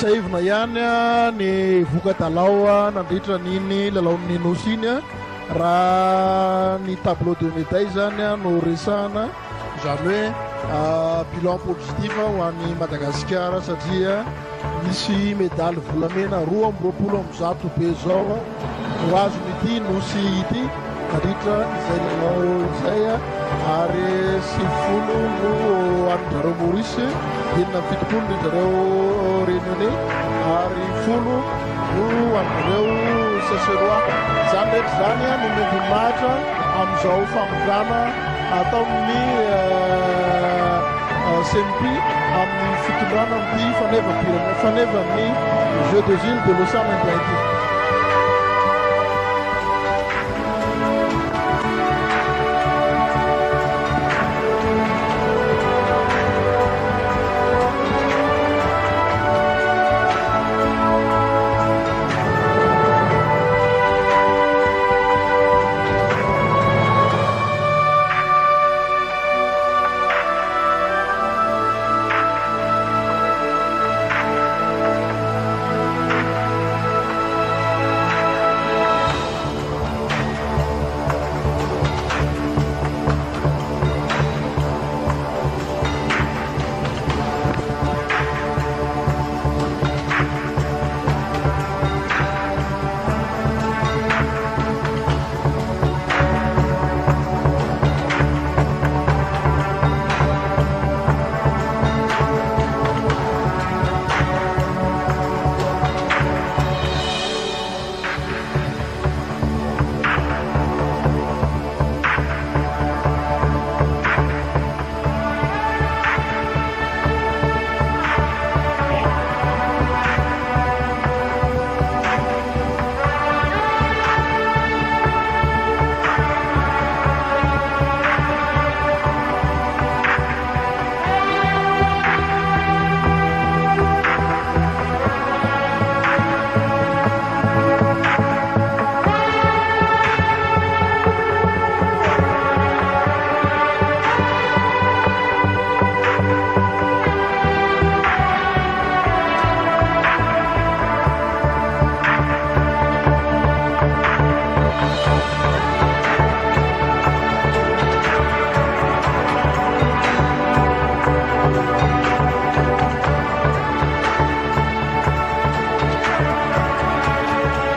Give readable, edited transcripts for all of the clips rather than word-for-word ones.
saivina ihany ny voka-dalao nandritra niny lalaon'ny nosiny raha ny tableau de médaille zany no resahana zany hoe bilan positif ho an'ny Madagascar satria misy medaly volamena 220 be zao no azon'ity nosy ity nandritra izay lalao izay ary 90 no an-jareo Maurice 70 ny zareo Réunionnais ary 10 no an-jareo Saseroa zany rehetra zany no mivoninahitra amin'izao famokrana ataon'ny CMP amin'ny fitondrana amin'ity fanevan'ny Jeux des îles de l'océan Indien ity.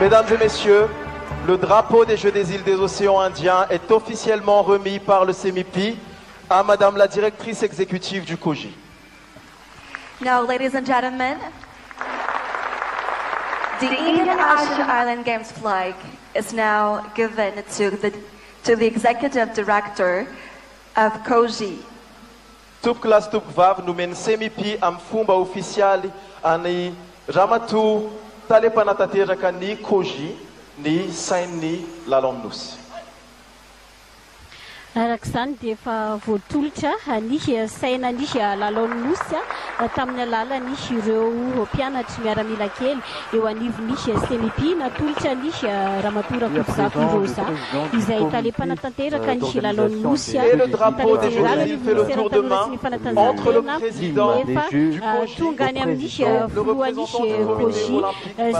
Mesdames et messieurs, le drapeau des Jeux des îles des océans Indiens est officiellement remis par le CEMIPI à Madame la directrice exécutive du COJI. Now, ladies and gentlemen, the Indian Ocean Island Games flag is now given to the executive director of COJI. Tup classe tup vav nous mène CEMIPI am fumba officiali ani ramatu talepanatateraka ni COJI ni saini lalomnus. Arak'izany dia efa voatolotra ny saina ny lalao-nosy tamin'ny alalan'ny ireo mpianatra miaramila kely eo anivon'ny CEMIPI natolotra ny Ramatoa Ramambazafy Rosa izay talepanatanteraka ny lalao-nosy. Et le drapeau des Jeux des îles fait le tour de main entre le président du COJI, tonga any amin'ny filohan'ny COJI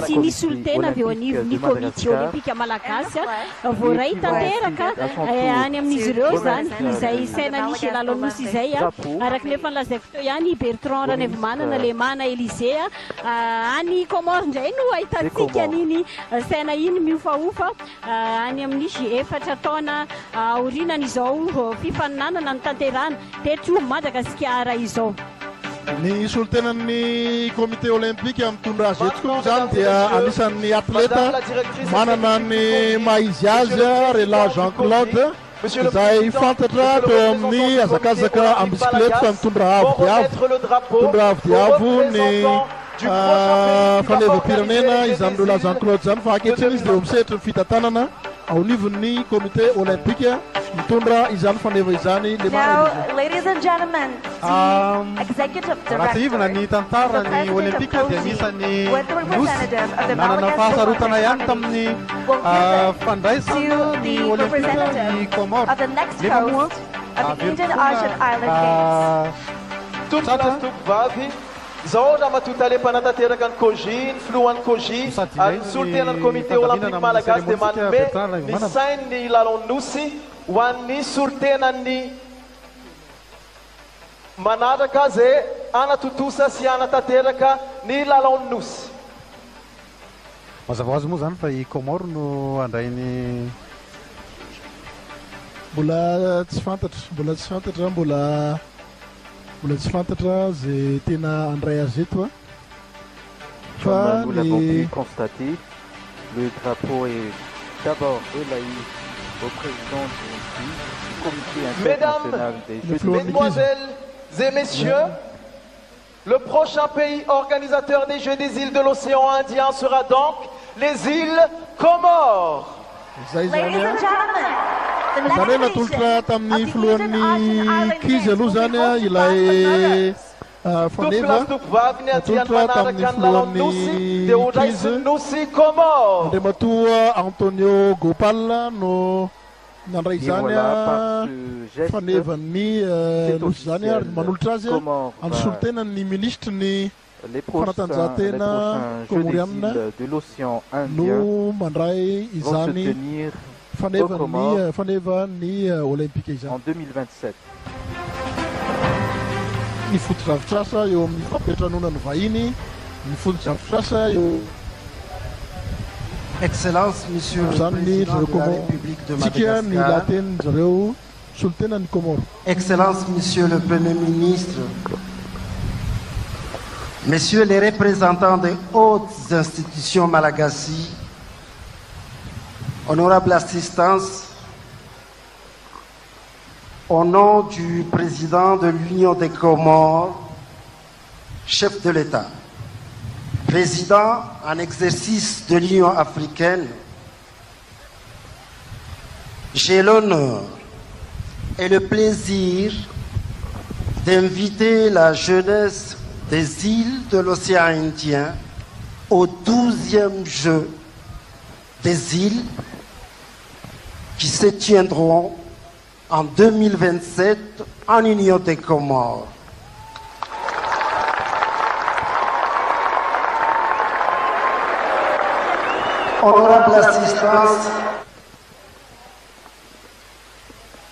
sy ny solitena avy eo anivon'ny komité olympique malagasy voaray tanteraka any amin'izy ireo zany izay saina ny lalao-nosy izay araka ny efa nolazaiko teo ihany Bertrand Ranevmanana Lemana Élysée any Comore indray no ahitantsika an'iny saina iny miofaofa any amin'ny efatra taona aorinan'izao fifaninanana ny tanterana teto Madagasikara izao. Ny solotenan'ny comité olympique amin'ny tondra azy eto zany dia anisan'ny atleta manana ny maizy azy Rela Jean-Claude izay fantatra teo amin'ny azakazaka amin'ny bisikileta fa mitondra avo diavo ny fanevam-pirenena izany Rela Jean-Claude zany fa ankehitriny izy dia misehatry ny fitantanana ao nivon'ny comité olympique mitondra izany faneva izany le Now, ladies and gentlemen, the executive director ny tantara ny olympique dia anisany with the representative of the nanana fahasarotana ihany Madagascar tamin'ny will give it fandraisana to ny the olympique ny representative Comore. of the next host of the Indian Ocean Island Games. Toute classe tup vavi zao raha matotale mpanatateraka ny koji ny filohan'ny koji ary nisolotena ny comité olympique malagasy dia manome ny sainy lalon-nosy ho an'ny solotenany manaraka zay anatotosa sy anatateraka ny lalon-nosy. mazava ho azy moa zany fa i Comore no andrainy mbola tsy fantatra mbola tsy fantatra zay tena andray azy eto fa nous l'avons pu constater, le drapeau est d'abord élaï au président du comité international des Jeux. Mesdemoiselles et messieurs, le prochain pays organisateur des Jeux des îles de l'océan Indien sera donc les îles Comores. Ladies and gentlemen, the next zany edition natolotra of tamin'ny the filohan'ny Indien Ocean Island kizy Games aloha will be zany hosted ilay by faneva Tuklastukvavy ny adiany natolotra manaraka tamin'ny ny lalon-nosy dia ho filohan'ny kizy raisin'ny nosy Comores. andriamatoa Antonio Gopal no nandray Et zany voilà, par ce geste, fanevan'ny nosy zany ary manolotra azy any solotenan'ny ministre ny les prochains komorianina Jeux de l'océan Indien no mandray vont se izany tenir au Comores fanevan'ny olympique izany en 2027. ny foto-drafitrasa eo amin'ny fampiatranona ny vahiny ny foto-drafitrasa eo Excellence, Monsieur le zany ny Président de la zareo République de tsika ny Madagascar. lateny zareo solotenan'ny Comore. Excellence, Monsieur le Premier ministre, Messieurs les représentants des hautes institutions malagasy, honorable assistance, au nom du président de l'Union des Comores, chef de l'État, président en exercice de l'Union africaine, j'ai l'honneur et le plaisir d'inviter la jeunesse des îles de l'océan Indien au 12e Jeux des îles qui se tiendront en 2027 en Union des Comores. Honorable assistance,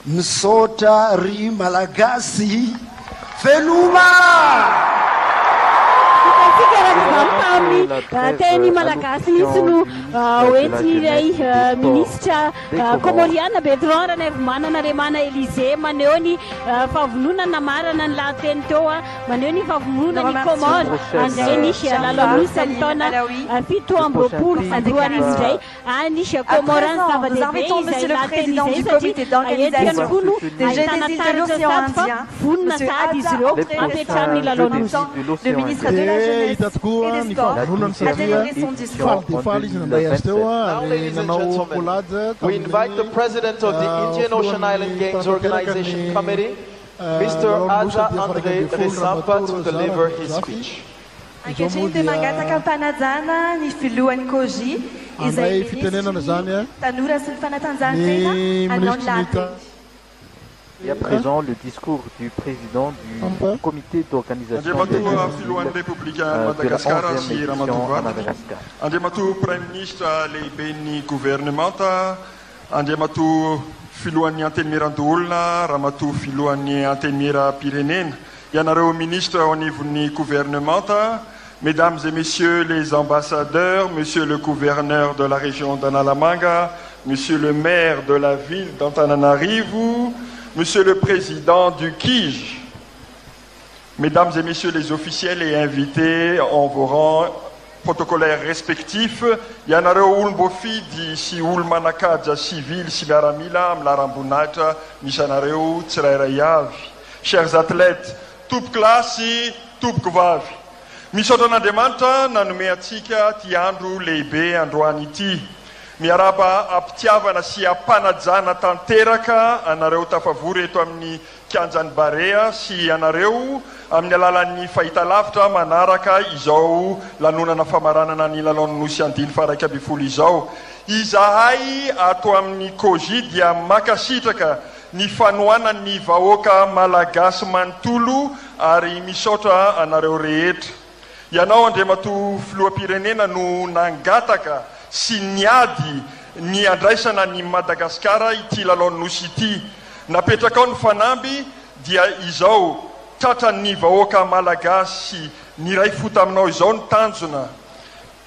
Msota Ri Malagasy, Feluma! teny malagasy mihitsy no hoentinyiray ministra komoriana Bertrand Ranevmanana Élysée maneho ny fahavononana marana ny lahateny teo maneho ny fahavononana ny Comore andray nisy lalao-nosy amin'ny taona 7 amby roapolo sy roa arivo indray nisy Comorany zava-dehibe izay lahateny izay satria aety ihany koa no ahitana taratra sady fa vonona sady izy ireo ampiatrany lalao-nosy. Le ministre de la Jeunesse hita tokoa ny fahavononany satria faly dia faly izy nandray azy teo ary nanao kolady We invite the president of the Indian Ocean Island Games Organization Committee, Mr. Aja André Resampa, to deliver his speech. Ankehitriny dia mangataka ampanajana ny filohan'ny koji izay fitenenana zany tanora sy ny fanatanjahantena hanao ny lahateny. Et à présent, le discours du président du comité d'organisation des Jeux de la 11e édition à Madagascar. Andriamatoa Prime Ministre lehiben'ny gouvernementa, andriamatoa filohan'ny antenimiran-dolona, ramatoa filohan'ny antenimieram-pirenena, ianareo ministre au nivon'ny gouvernementa, mesdames et messieurs les ambassadeurs, monsieur le gouverneur de la région d'Analamanga, monsieur le maire de la ville d'Antananarivo, monsieur le président du KIJ, mesdames et messieurs les officiels et invités en vos rangs protocolaires respectifs, ianareo olom-boafidy sy olo-manakaja civil sy miaramila amin'ny laram-boninahitra misy anareo tsirairay avy. Chers athlètes, tompoky lasy, tompoky vavy. Misaotra an'Andriamanitra nanome atsika ty andro lehibe androany ity. Miaraba ampitiavana sy ampanajana tanteraka anareo tafavory eto amin'ny kianjan'ny Barea sy anareo amin'ny alalan'ny fahitalavitra manaraka izao lanonana famaranana ny lalao-nosy andiny faraiky amby folo izao. Izahay ato amin'ny koji dia makasitraka ny fanoanany vahoaka malagasy manontolo ary misaotra anareo rehetra. Ianao Andriamatoa filoham-pirenena no nangataka sy niady ny andraisana ny Madagasikara ity lalao nosy ity. Napetraka ao ny fanamby dia izao tratran'ny vahoaka malagasy ny ray fota aminao izao ny tanjona.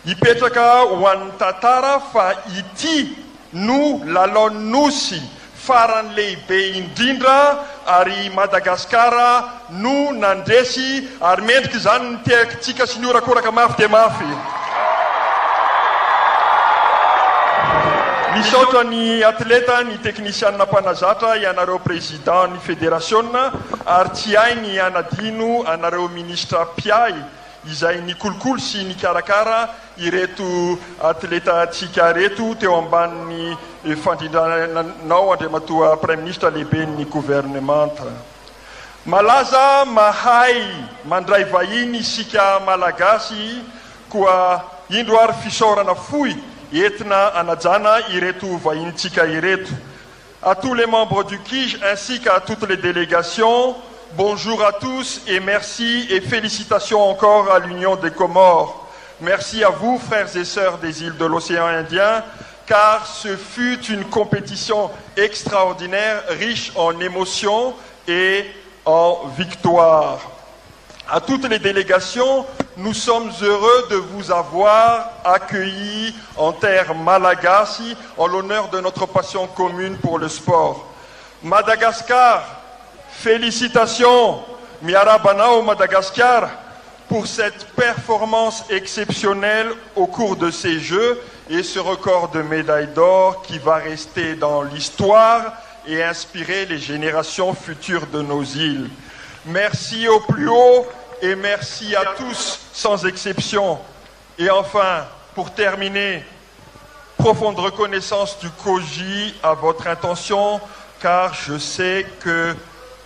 Ipetraka ho an'ny tantara fa ity no lalao nosy farany lehibe indrindra ary Madagasikara no nandresy ary mendrika izany ny teakitsika sy ny orakoraka mafy dia mafy. Misaotra ny atleta, ny teknisianina mpanazatra, ianareo président ny fédérationna ary tsy hay ny anadino anareo ministra piay izay ny kolokolo sy ny karakara ireto atleta tsika reto teo ambanin'ny fandrindranao Andriamatoa Prime Ministre lehibe ny gouvernemanta. Malaza mahay mandray vahiny isika malagasy koa indro ary fisaorana foy entina anajana ireto vahinitsika ireto. À tous les membres du CIJ ainsi qu'à toutes les délégations, bonjour à tous et merci et félicitations encore à l'Union des Comores. Merci à vous, frères et sœurs des îles de l'océan Indien, car ce fut une compétition extraordinaire, riche en émotions et en victoires. À toutes les délégations, nous sommes heureux de vous avoir accueillis en terre malagasy en l'honneur de notre passion commune pour le sport. Madagascar, félicitations, Miarabanao Madagascar, pour cette performance exceptionnelle au cours de ces Jeux et ce record de médailles d'or qui va rester dans l'histoire et inspirer les générations futures de nos îles. Merci au plus haut et merci à tous sans exception. Et enfin, pour terminer, profonde reconnaissance du COJI à votre intention, car je sais que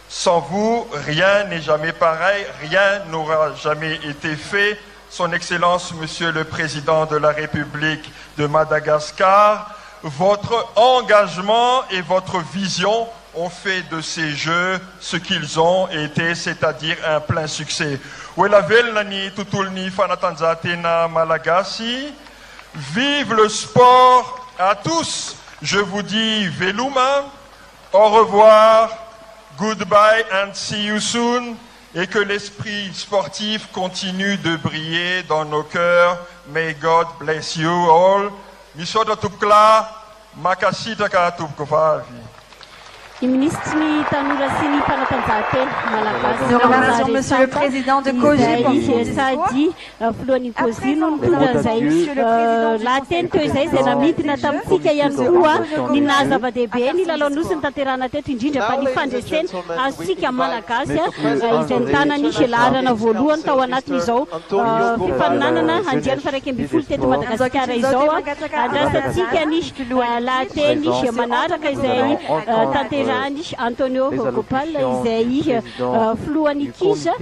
sans vous, rien n'est jamais pareil, rien n'aura jamais été fait. Son Excellence, Monsieur le Président de la République de Madagascar, votre engagement et votre vision ont fait de ces Jeux ce qu'ils ont été, c'est-à-dire un plein succès. Vive le sport à tous. Je vous dis Veluma, au revoir, goodbye and see you soon. Et que l'esprit sportif continue de briller dans nos cœurs. May God bless you all. Misota tupkla, makasita ka tupkovavi. Nous remercions Monsieur le Président de COJI pour son discours. Antonio Gopal izay flohany kija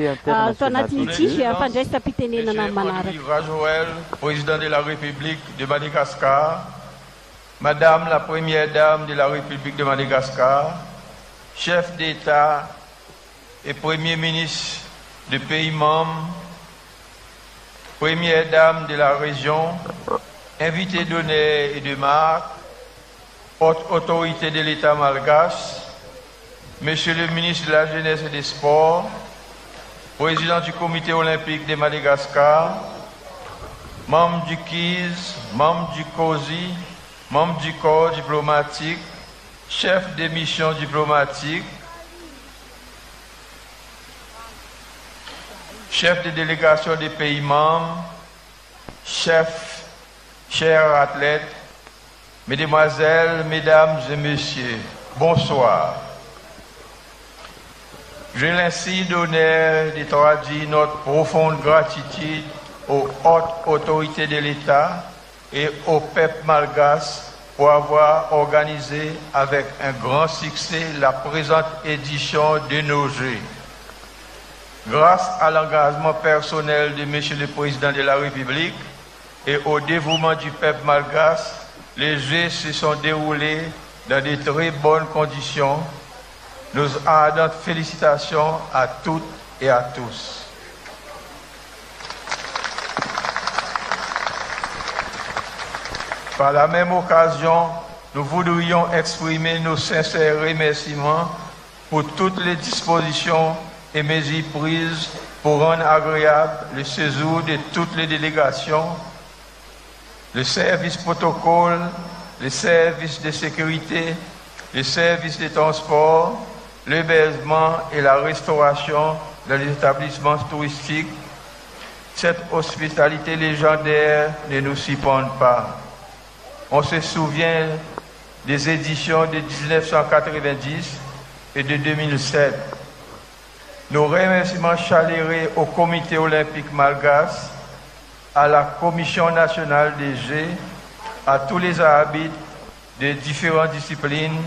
to anatin'ny kija fandraisam-pitenenana manaraka. Joël, président de la République de Madagascar, Madame la Première Dame de la République de Madagascar, chef d'État et Premier ministre de pays membres, Première Dame de la région, invité d'honneur et de marque, haute autorité de l'État malgache, Monsieur le ministre de la Jeunesse et des Sports, président du Comité olympique de Madagascar, membre du KIZ, membre du COSI, membre du corps diplomatique, chef des missions diplomatiques, chef de délégation des pays membres, chef, chers athlètes, mesdemoiselles, mesdames et messieurs, bonsoir. J'ai l'insigne d'honneur de traduire notre profonde gratitude aux hautes autorités de l'État et au peuple malgache pour avoir organisé avec un grand succès la présente édition de nos Jeux. Grâce à l'engagement personnel de Monsieur le Président de la République et au dévouement du peuple malgache, les Jeux se sont déroulés dans de très bonnes conditions Nos ardentes félicitations à toutes et à tous. Par la même occasion, nous voudrions exprimer nos sincères remerciements pour toutes les dispositions et mesures prises pour rendre agréable le séjour de toutes les délégations, le service protocole, les services de sécurité, les services de transport, l'hébergement et la restauration dans les établissements touristiques. Cette hospitalité légendaire ne nous surprend pas. On se souvient des éditions de 1990 et de 2007. Nos remerciements chaleureux au Comité olympique malgache, à la Commission nationale des Jeux, à tous les arbitres de différentes disciplines,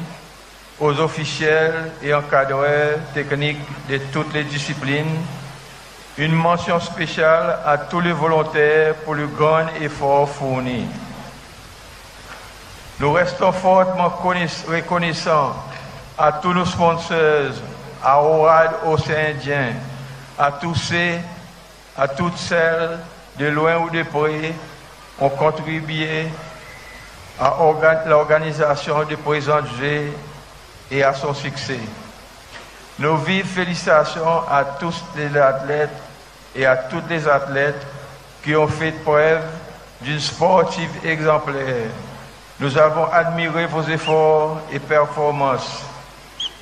aux officiels et encadreurs techniques de toutes les disciplines. Une mention spéciale à tous les volontaires pour le grand effort fourni. Nous restons fortement reconnaissants à tous nos sponsors, à ORAD Océan Indien, à tous ceux, à toutes celles, de loin ou de près, ont contribué à l'organisation du présent Jeux et à son succès. Nos vives félicitations à tous les athlètes et à toutes les athlètes qui ont fait preuve d'une sportive exemplaire. Nous avons admiré vos efforts et performances.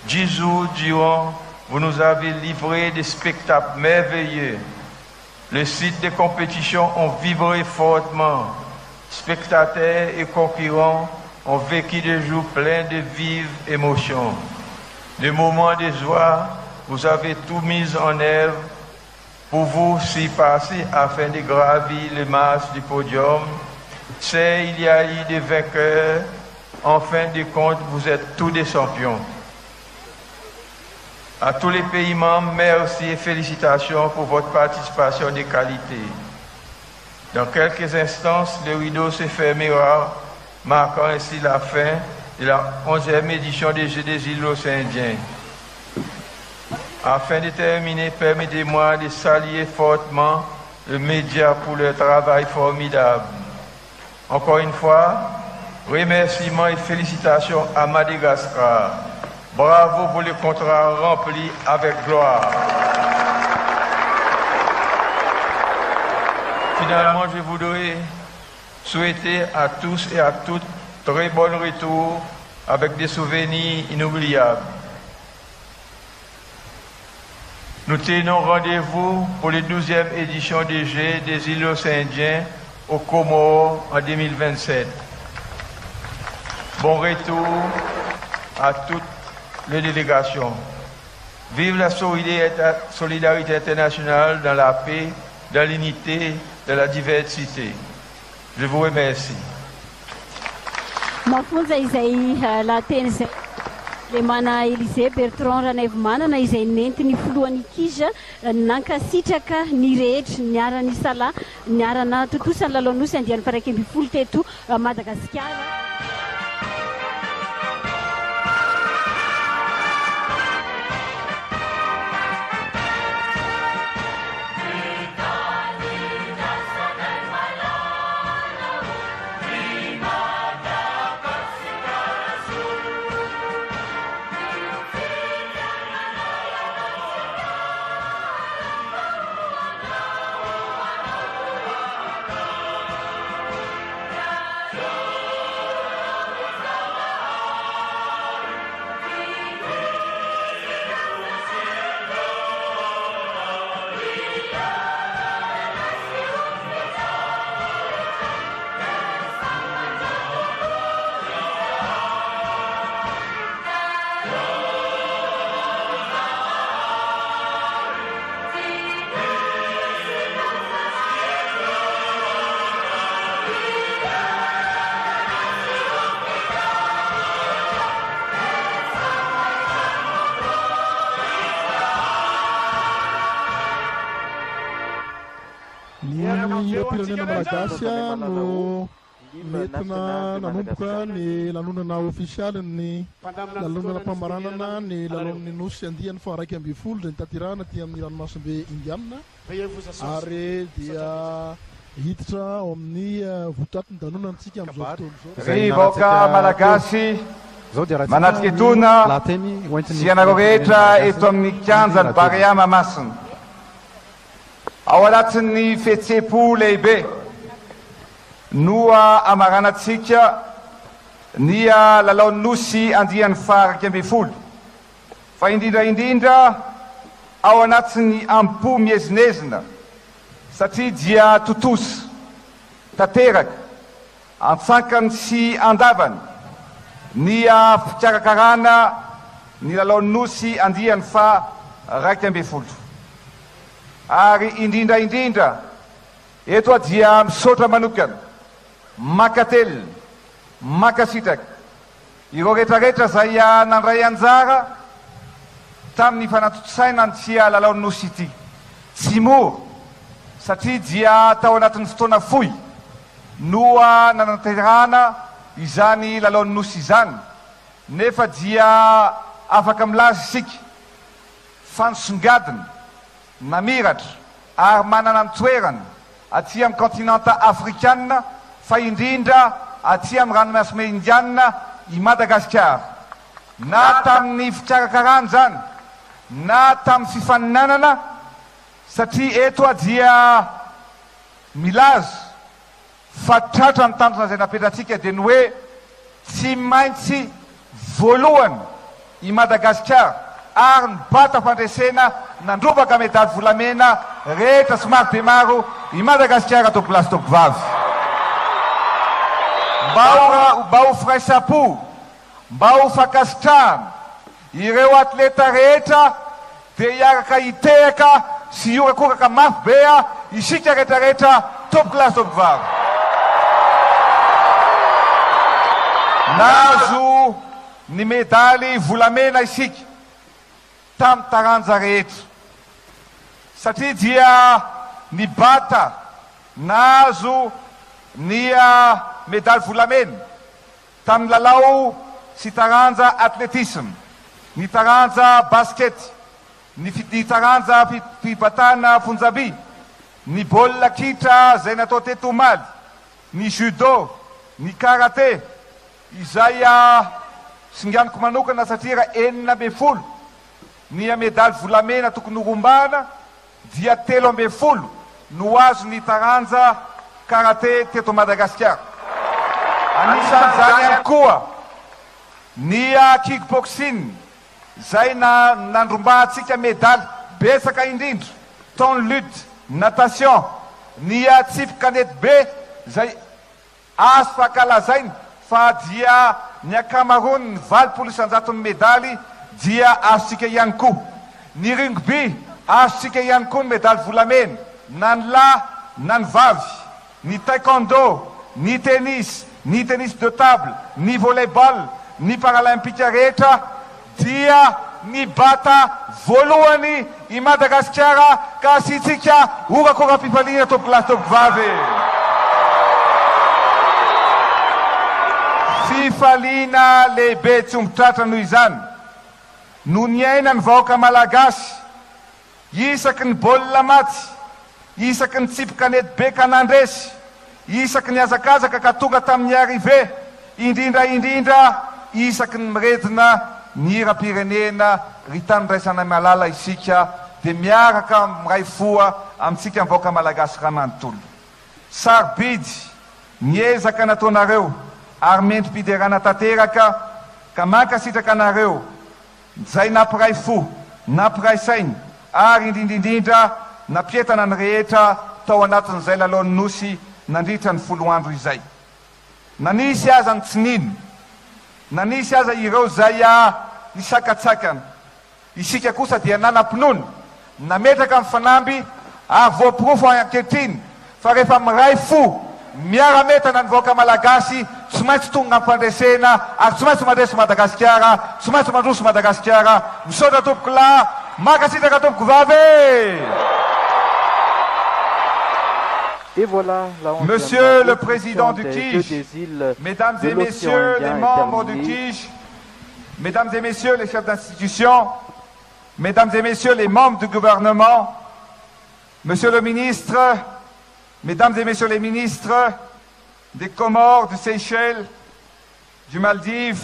10 jours durant, vous nous avez livré des spectacles merveilleux. Les sites de compétition ont vibré fortement. Spectateurs et concurrents ont vécu des jours pleins de vives émotions. Des moments de joie, vous avez tout mis en œuvre pour vous s'y passer afin de gravir les marches du podium. C'est il y a eu des vainqueurs. En fin de compte, vous êtes tous des champions. À tous les pays membres, merci et félicitations pour votre participation de qualité. Dans quelques instants, le rideau se fermera, marquant ainsi la fin de la 11e édition des Jeux des îles Indiens. Afin de terminer, permettez-moi de saluer fortement les médias pour leur travail formidable. Encore une fois, remerciements et félicitations à Madagascar. Bravo pour le contrat rempli avec gloire. Finalement, je voudrais souhaiter à tous et à toutes très bon retour avec des souvenirs inoubliables. Nous tenons rendez-vous pour la 12e édition des Jeux des îles Indiens aux Comores en 2027. Bon retour à toutes les délégations. Vive la solidarité internationale dans la paix, dans l'unité, dans la diversité. Je vous remercie. Mafunza izay lateny zay le mana Élisée Bertrand Ranevmanana izay nentiny foloan'ny kiza nankasitraka ny rehetra niarany sala niarana tontosany lalaonosy andiany faraiky amby folo teto Madagascar. Pirenena Malagasy no nentina nanomboka ny lanonana ofisialy ny lalonana mpamaranana ny lalon'ny nosy andiany fa raiky amby folo zay nitatirana ty amin'ny ranomasimbe indiana ary dia hiditra ao amin'ny votatiny danonantsika am'izao fotoana zao rivoaka malagasy manatiketona sy anareo rehetra eto amin'ny kianjany Barea Mahamasina ao anatin'ny fihetsem-po lehibe noa amaranantsika ny lalaon'ny nosy andiany faraky amby folo fa indrindra ao anatin'ny ampo miezinezina satria dia totosy tanteraka antsakany sy andavany ny fikarakarana ny lalaon'ny nosy andiany fa raiky amby folo ary indrindra eto dia misaotra manokana makately makasitraka ireo rehetrarehetra zay nandray anjara tamin'ny fanatotosaina ny lalaon'ny nosy ity tsy mora satria dia tao anatin'ny fotoana fohy noa nanaterana izany lalaon'ny nosy izany nefa dia afaka milaza isika fanosongadina namiratra ary manana ny toerana aty amin'ny kontinanta afrikanina fa indrindra aty amin'ny ranomasina indiana i Madagascar na tamin'ny fikarakarana zany na tamin'ny fifaninanana satria eto dia milaza fa tratra ny tandrona zay napetratsika dia ny hoe tsy maintsy voalohany i Madagascar ary ny bata fandresena nandrobaka medaly volamena rehetra somary be maro i Madagascar atao plasy toko vavy mba ho firaisapo mba ho fakasitrahana ireo atleta rehetra dia hiaraka hitehaka sy iorakoraka mafy bea isika rehetrarehetra top plasy toko vavy nazo ny medaly volamena isika tamin'ny taranja rehetra satria dia ny bata nazo ny medaly volamena tamin'ny lalao sy taranja atletisme ny taranja basket ny taranja fibatana fonjaby ny baolina kitra zay natao teto omaly ny judo ny karaté izay singaniko manokana satria raha 9 ny medaly volamena tokony rombana dia 13 no azo ny taranja karaté teto Madagascar anisan'izany ihany koa ny kickboxing zay nandrombahantsika medaly besaka indrindra ton lutte natation ny tsipy kanety be zay azo fakalazainy fa dia ny akamarony ny 20% medaly dia azontsika ihany koa ny rugby azontsika ihany koa ny medaly volamena na ny lahy na ny vavy ny taekwondo ny tennis de table ny volleyball ny paralympique rehetra dia ny bata voalohany i Madagasikara ka asitsika orakoram-pifaliana toko plasy toko vavy fifaliana lehibe tsy ombitratra noho izany no ny aina ny vahoaka malagasy isaky ny baolina maty isaky ny tsipikanety be kanandresy isaky ny azakazaka ka tonga tamin'ny arrivé indrindra isaky ny miredina ny hira-pirenena ry tanydraisana malala isika dia miaraka miray foa amintsika mivahoaka malagasy raha manontolo sarobidy niezaka nataonareo ary mendrim-piderana tanteraka ka mankasitraka anareo zay nampiray fo nampiray sainy ary indrindra nampietana ny rehetra tao anatin'izay lalaon'ny nosy nandritra ny 10 andro izay nanisy aza ny tsinino nanisy aza ireo zay isakatsakana isika kosa dia nanampinono nametraka amin'ny fanamby ary voapirofo ankehitriny fa rehefa miray fo miara-metana ny vahoaka malagasy tsy maintsy tonga ampandresena ary tsy maintsy mandresy Madagasikara tsy maintsy mandroso Madagasikara misaotra tompoko lahy makasitraka tompoko vavy Et voilà la Monsieur le Président du des CIJ, îles Mesdames de et l'océan Messieurs Indien les est membres du terminée. CIJ, Mesdames et Messieurs les chefs d'institution, Mesdames et Messieurs les membres du gouvernement, Monsieur le ministre, Mesdames et Messieurs les ministres des Comores, du Seychelles, du Maldives,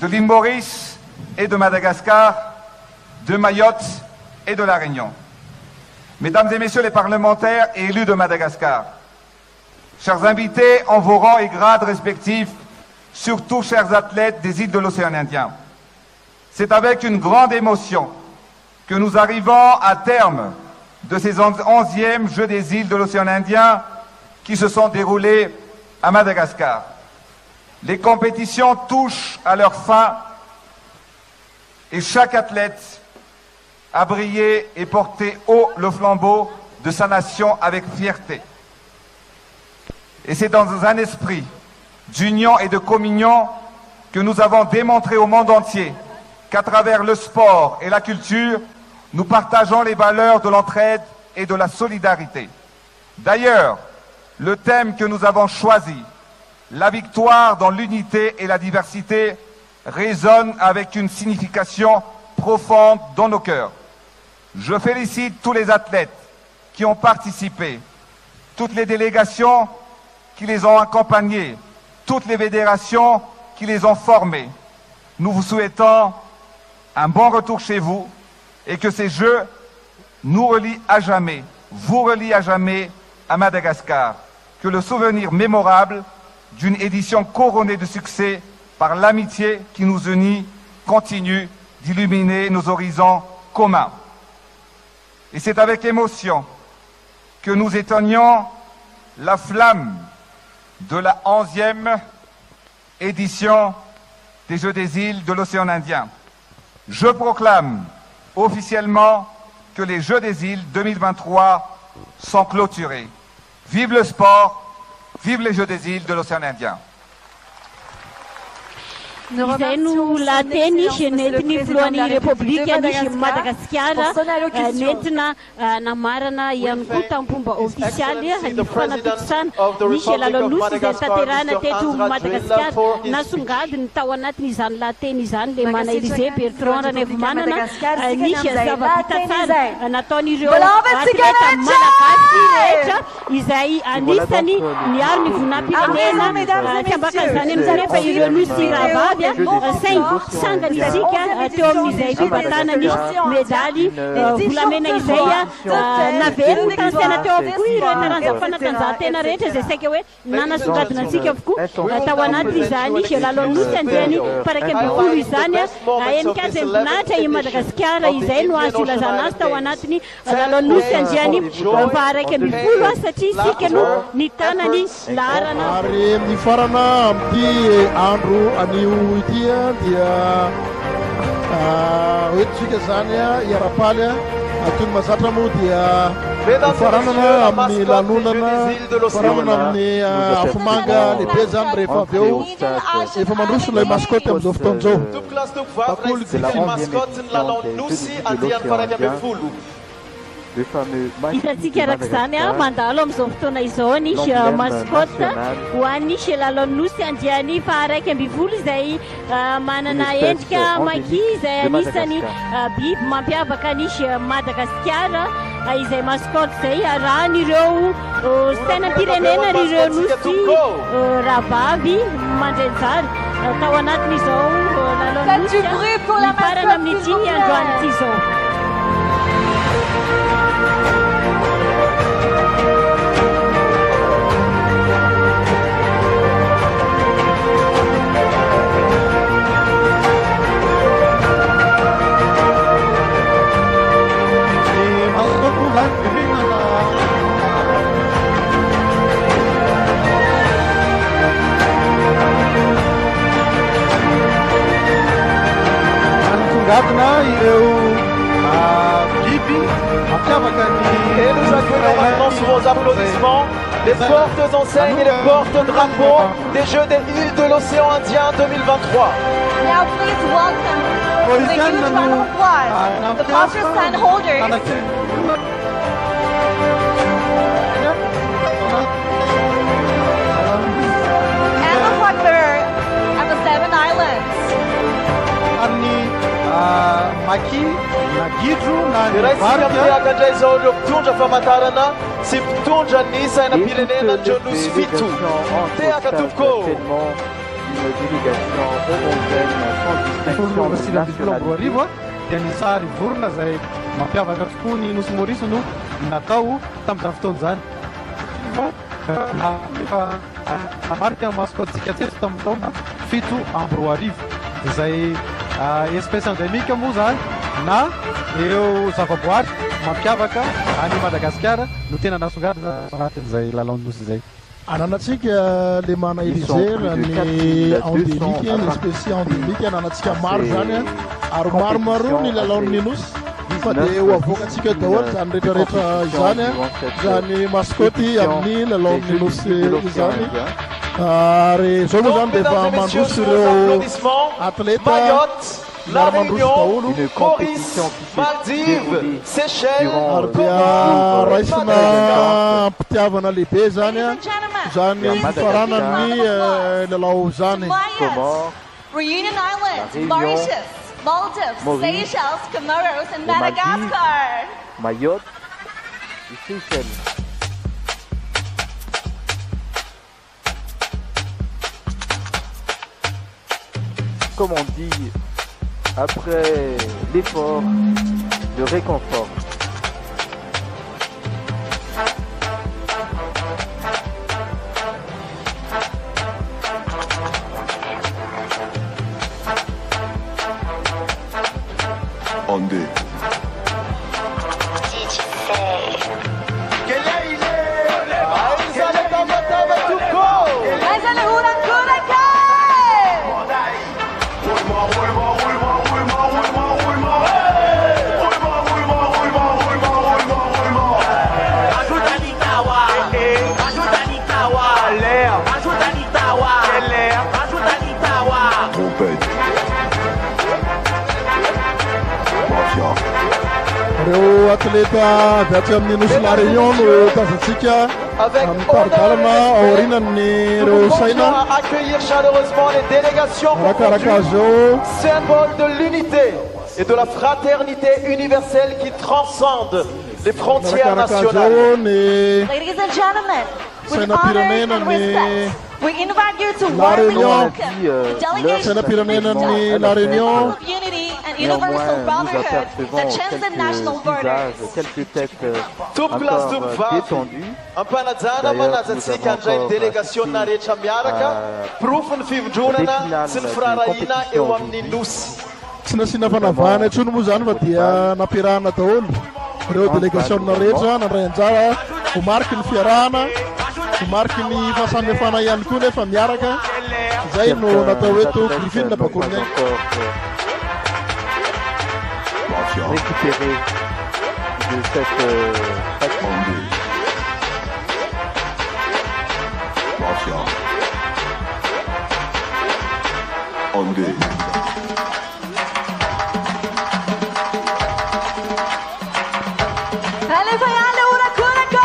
de l'île Maurice et de Madagascar, de Mayotte et de La Réunion. Mesdames et Messieurs les parlementaires et élus de Madagascar, chers invités en vos rangs et grades respectifs, surtout chers athlètes des îles de l'océan Indien, c'est avec une grande émotion que nous arrivons à terme de ces 11e Jeux des îles de l'océan Indien qui se sont déroulés à Madagascar. Les compétitions touchent à leur fin et chaque athlète a brillé et porté haut le flambeau de sa nation avec fierté. Et c'est dans un esprit d'union et de communion que nous avons démontré au monde entier qu'à travers le sport et la culture, nous partageons les valeurs de l'entraide et de la solidarité. D'ailleurs, le thème que nous avons choisi, la victoire dans l'unité et la diversité, résonne avec une signification profonde dans nos cœurs. Je félicite tous les athlètes qui ont participé, toutes les délégations qui les ont accompagnés, toutes les fédérations qui les ont formés. Nous vous souhaitons un bon retour chez vous et que ces Jeux nous relient à jamais, vous relient à jamais à Madagascar. Que le souvenir mémorable d'une édition couronnée de succès par l'amitié qui nous unit continue d'illuminer nos horizons communs. Et c'est avec émotion que nous éteignons la flamme de la 11e édition des Jeux des îles de l'océan Indien. Je proclame officiellement que les Jeux des îles 2023 sont clôturés. Vive le sport, vive les Jeux des îles de l'océan Indien. Izay la teny nentina filohan'ny repoblika nisy Madagasikara nentina namarana ihany koa tamin'ny fomba ofisialy ny fanatokisana nisy lalao-nosy izay tanterahana teto Madagasikara nasongadiny tao anatin'izany lateny izany le mana Élisée Bertrand Ranevimanana nisy zava-bita tsara nataon'ireo atleta malagasy rehetra izay anisany niaro ny vonam-pirenena tiambakan'izany amin'izany efa ireo nosy rava sain sanganisika teo amin'izay fibatana ny medaly volamena izay naveriny tansena teo avokoa ireo taranja fanatanjahantena rehetra izay saika hoe nanasongadina antsika avokoa tao anatin'izany lalao-nosy andiany paraky amby folo izany enikatry aminahitra i Madagasikara izay no azo ilazana azy tao anatiny lalao-nosy andiany paraky amby folo satria sika no nitanany laharana ary mifarana amin'ity andro anio ity dia hoentsika zany iara-paly toy ny mazatra moa dia mifaranana amin'ny lanonana mifaranana amin'ny afomanga lehibe zany rehefa avy eo efa mandroso ilay maskoty amin'izao fotoan'izao Itatsika arak'izany mandalo amin'izao fotoana izao nisy maskote ho an'ny lalao-nosy andiany faharaiky amby folo izay manana endrika maki izay anisany biby mampiavaka nisy Madagasikara izay maskote izay arahan'ireo sainam-pirenena ireo nosy rabavy mandrenjary tao anatin'izao lalao-nosy mifarana amin'ity androanyity izao. Anasongadina ireo biby mampiavaka ny Et nous accueillons maintenant sous vos applaudissements les porte-enseignes et les porte-drapeaux des Jeux des îles de l'océan Indien 2023. Now please welcome with a huge round of applause the poster sign holders maki na gidro na ny Iray varika sika indray izao ireo mpitondra famantarana sy mpitondra ny sainam-pirenena Jeannot fito. Tehaka tompoko. Une délégation homogène sans distinction de nationalité. dia ny sary vorona zay mampiavaka tokoa ny nosy Maurice no natao tamin'izany fotoana zany. Efa namarika masokatsika tseto tamin'ny taona 7 izay espèce endémique moa zany na ireo zavaboary mampiavaka any Madagascar no tena nasongadina anatin'izay lalao nosy zay. Ananatsika le mana Élysée ny endémique ny espèce endémique ananatsika maro zany ary maromaro ny lalaon'ny nosy fa dia ho avoakatsika daholo zany rehetrarehetra izany zany maskoty amin'ny lalaon'ny nosy izany ary zao moa zany dia efa mandroso ireo atleta La Réunion, Maurice, Maldives, Seychelles, ary dia raisina mpitiavana lehibe zany zany faranany lalao zany. Reunion Islands, Mauritius, Maldives, Seychelles, Comoros, and Madagascar. Mayotte et Seychelles. Comme on dit, après l'effort, le réconfort. On deux. Ireo atleta avy aty amin'ny nosy La Réunion no tazantsika amin'ny taridalana aorinan'ny ireo saina accueillir chaleureusement les délégations rakaraka zao symbole de l'unité et de la fraternité universelle qui transcende les frontières nationales. Ladies and gentlemen, with honor and respect, we invite you to La warmly Réunion, welcome the delegation of La Réunion, of unity and universal brotherhood that transcend national borders. Toute classe, toute vague. Ampanajana manazatsika andray ny délégation na rehetra miaraka profo ny fivondronana sy ny firarahina eo amin'ny nosy. tsy nasina fanavahana intsony moa zany fa dia nampirahana daholo ireo délégation na rehetra nandray anjara ho mariky ny fiarahana ho mariky ny fahasamihafana ihany koa nefa miaraka izay no natao eto Griffin na Bakolinay. Récupérer de cette fatigue. On deux. Allez, voyons le Hurakurako!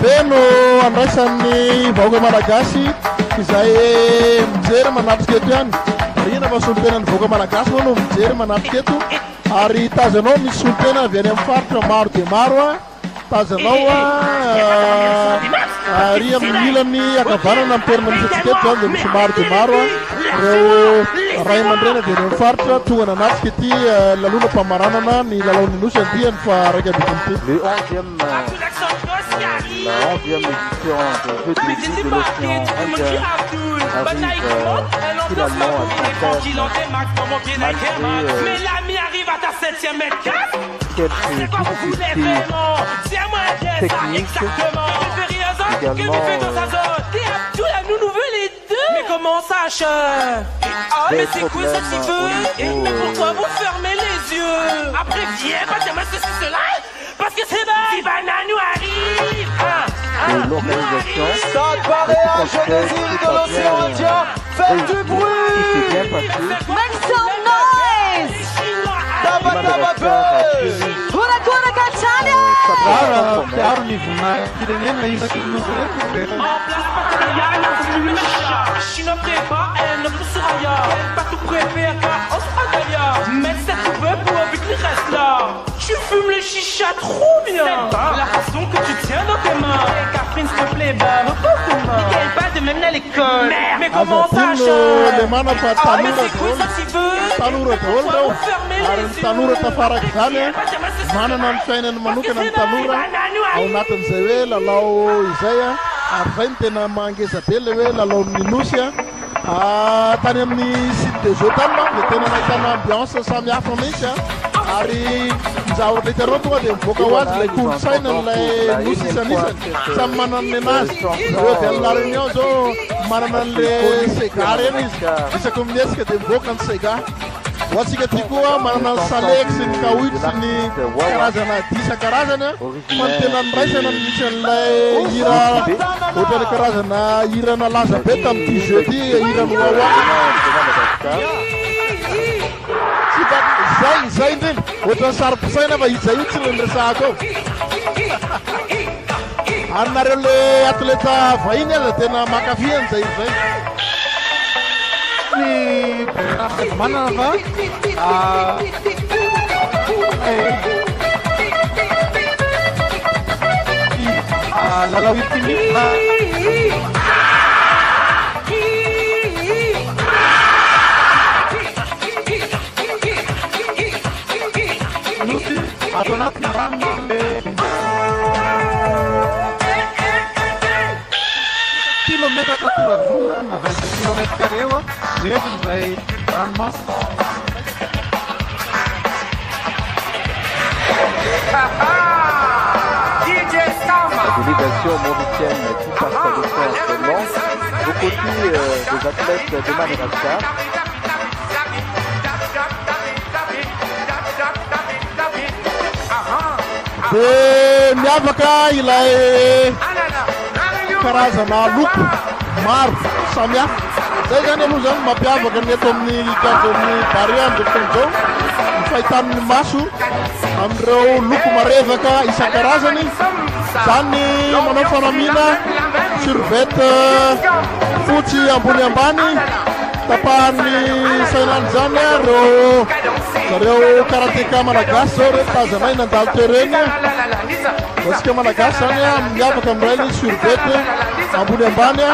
Be no andraisan'ny vahoaka malagasy izay mijery manatrika eto ihany ary ina fa solon-tenan'ny vahoaka malagasy moa no mijery manatrika eto ary tazanao misy solon-tena avy any amin'ny faritra maro dia maro tazanao ary amin'ny ilany akavanana amin'ny toerana misy atsika eto zany dia misy maro dia maro ireo ray aman-dreny avy any amin'ny faritra tonga nanatrika ity lalona-pamaranana ny lalaon'ny nosy andiany fa raiky abikanyty. La 11e édition des Jeux de l'île de l'océan Indien arrive finalement à son terme malgré quelques difficultés techniques. Également, mais comment ça, chef? Ah, mais c'est quoi ça qui veut? Mais pourquoi vous fermez les yeux? Après, viens, pas de ceci, cela, parce que c'est bon. Si Bananou arrive. L'organisation. Stade Barea, Jeux des îles de l'océan Indien. Faites du bruit. Make some noise. Kura kura Catania. Chine prépare, elle ne pousse rien. Pas tout préfère car on se pagaille. Mais c'est tout peu pour vite le reste là. Tu fumes le chicha trop bien. La façon que tu tiens dans tes mains. Catherine, s'il te plaît, bah, Nickel, pas de même à l'école. Mais comment ça, chef? Ah, mais c'est quoi ça, tu veux? Pourquoi vous fermez les yeux? Tanora tafaraka zany manana ny fiainany manokana ny tanora ao anatin'izay hoe lalao izay ary zay ny tena mangeza be le hoe lalao ninosy tany amin'ny site de jeux tany manko dia tena nahitana ambiance samihafa mihitsy ary zavatra hitanao tonga dia mivoaka ho azy ilay kolontsaina n'ilay nosy isanisany samy manana ny anazy eo dia ny la réunion zao manana an'le sega reny izy isaky minesika dia mivoaka ny sega ho atsika ty koa manana ny saleky sy ny kaoity sy ny karazana disa karazany fa ny tena niraisana misy an'ilay hira ohatra ny karazana hira nalaza be tamin'ity jeu ty hira noaoa zay indrindra ohatra ny sary-posaina fa izay io tsy renresahako ao ary nareo le atleta vahiny aza tena makafy an'izay izay manana fa lalao itimita ato anaty rano kilomètre katoradrona 20 kilomètre carré eo zay ranomasina La délégation mauricienne qui passe à l'essai actuellement, aux côtés des athlètes de Madagascar. miavaka ilay karazana loko maro samihafa zay zany aloha zany mampiavaka ny eto amin'ny Stade Barea amin'izao fotoana izao ny fahitan'ny maso amin'ireo loko marevaka isan-karazany zany manao fanamiana survette fotsy ambony ambany tapahany sainany zany zareo karateka malagasy zao re tazanay nandalo tereny asika malagasy zany miavaka amin'ireny survette ambony ambany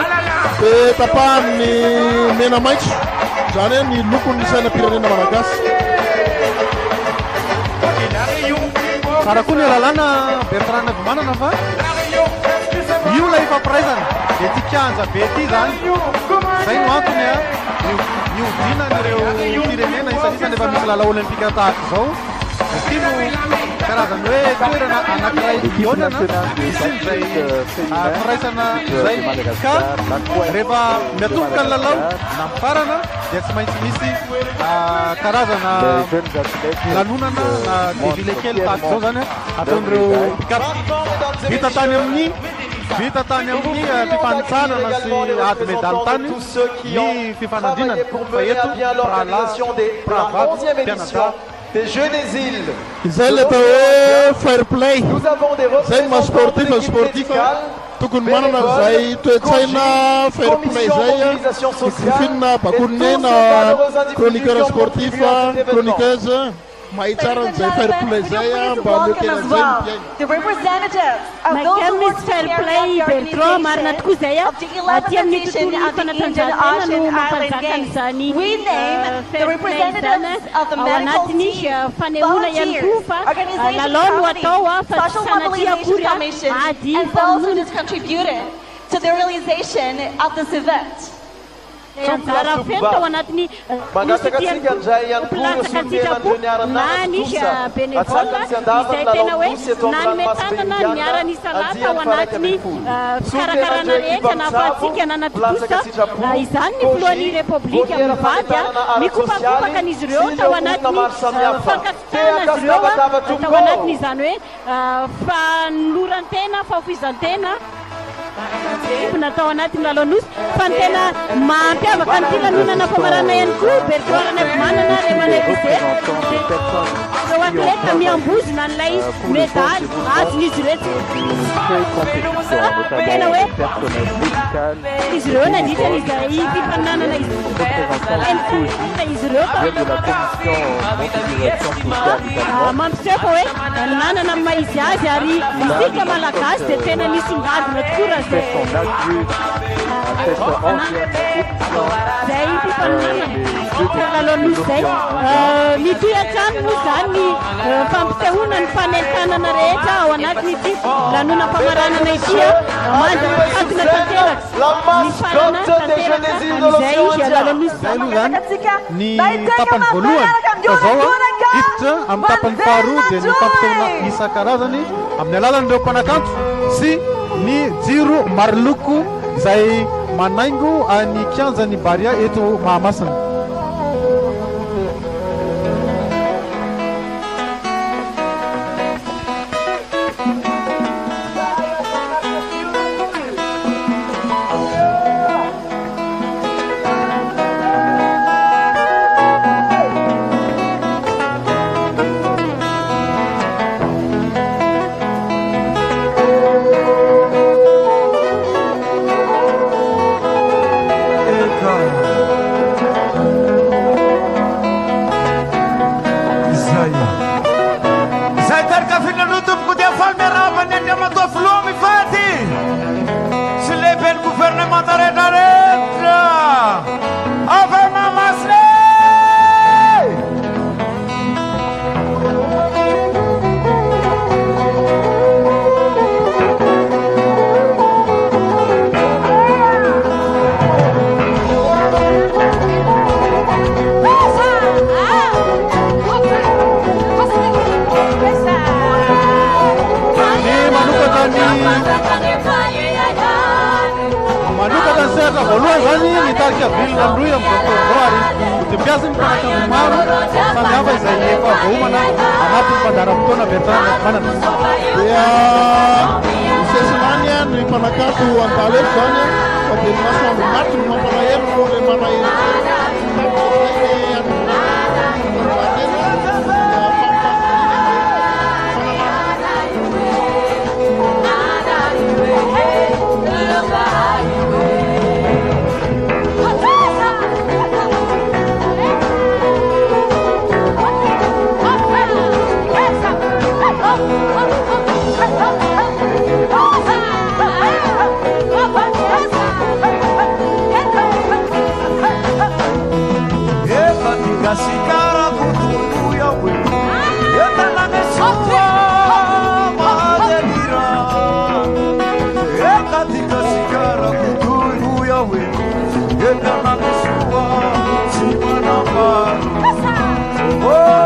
dia tapahany mena maitso zany ny lokony sainam-pirenena malagasy karaha koa ny lalàna Bertrand Navy fa io lay fampiraizana dia ty kianja be ty zany zay no antony miodina nireo firenena isan'isany efa misy lalao olympique tahaka izao ty no karazany hoe toerana anankiray dionana isin'izay firaisana zay ka rehefa miatomboka ny lalao na mifarana dia tsy maintsy misy karazana lanonana na défilé kely tahaka izao zany ataon'ireo mpikapa vita tany amin'ny fifanitsanana sy ady medaly tany ny fifanandrinana fa eto des Jeux des îles. Izay le atao hoe fair play zay ma sportif tokony manana zay toetsaina fair play zay grifine bakony na chroniqueur sportif chroniqueuse mahitsara an'izay fair play zay mba meteran'izay mipiaina The representatives of those who work together in the organization of the 11th edition of the Indian Ocean Island Games. We name the representatives of the medical team, volunteers, organizations, social mobilization commission, and those who just contributed to the realization of this event. izay le atao hoe fair play zay ma sportif The representatives of those who work together in the 11th edition of the Indian Ocean Island Games. We name the representatives of the medical team, volunteers, organizations, social mobilization commission, and those who just contributed to the realization of this event. anjara feno tao anatiny platsaka sitrapo na nisy bénévole izay tena hoe na nimetanana miarany salata ao anatiny fikarakarana rehetra na afahatsika na anaty kosa izany ny filohan'ny repoblika mivady mikopakopaka an'izy ireo tao anatiny fankasitana azy ireo tao anatiny izany hoe fanolorantena fahafizantena natao anatiny lalanosy fa ny tena mampiavaka ny ty lanonana famarana ihany koa berdoarana manana ray manaivize reo atleta miambozina n'ilay medaly azon'izy ireo tena hoe izy ireo nandritrany izay fifananana izy ireo mampiseho fa hoe nanana maizy azy ary isika malagasy dia tena nisongadina tokoa raha zay lalanosy zay mitoy an-trano moa zany ny fampisehoana ny fanentanana rehetra ao anatin'ity lanonam-pamaranana ity manjakadina tanteraka ny farana tanteraka izay izy lalanosy ny tapany voalohany zao hiditra amin'ny tapany faharoa dia ny fampisehoana isan-karazany amin'ny alalan'ireo mpanakanto sy ny jiro maroloko izay manaingo any kianjany Barea eto Mahamasina. Oh,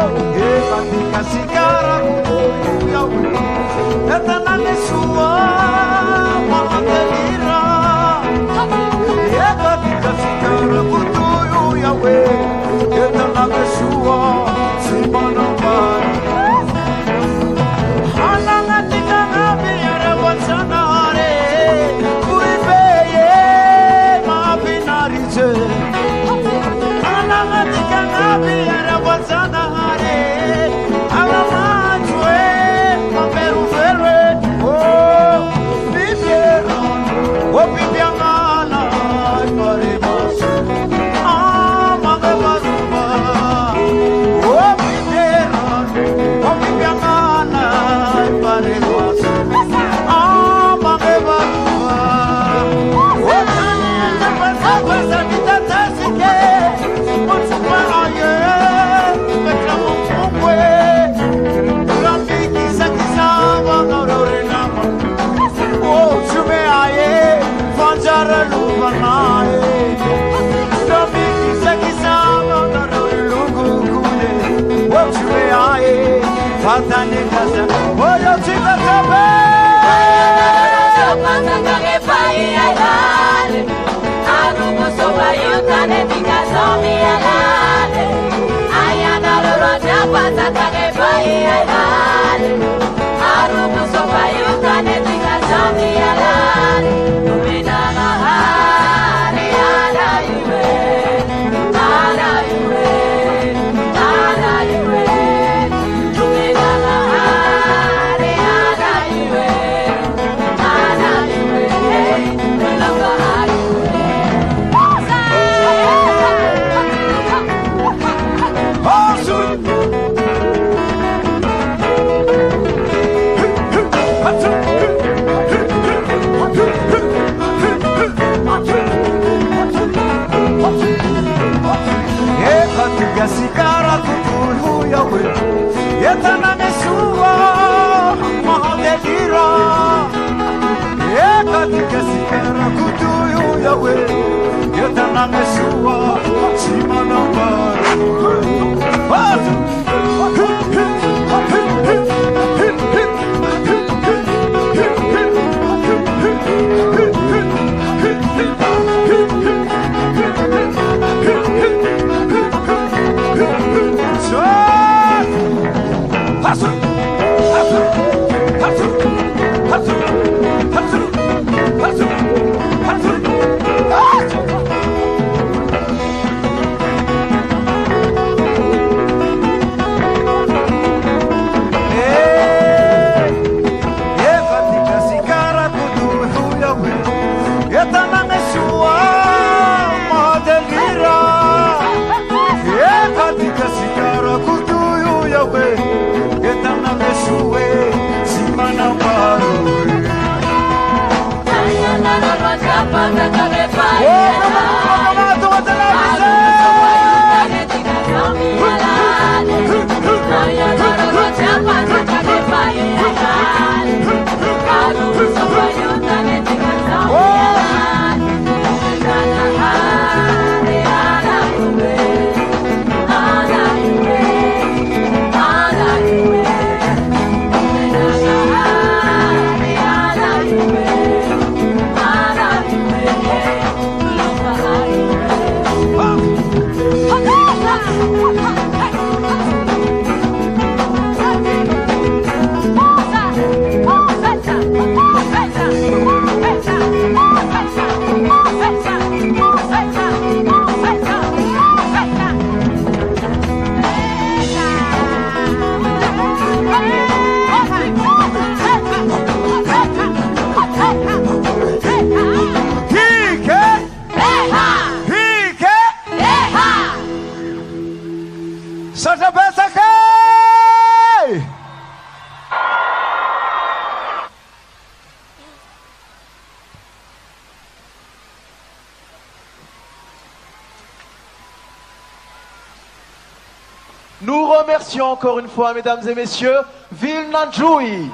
Nous remercions encore une fois, mesdames et messieurs, Ville Nanjoui.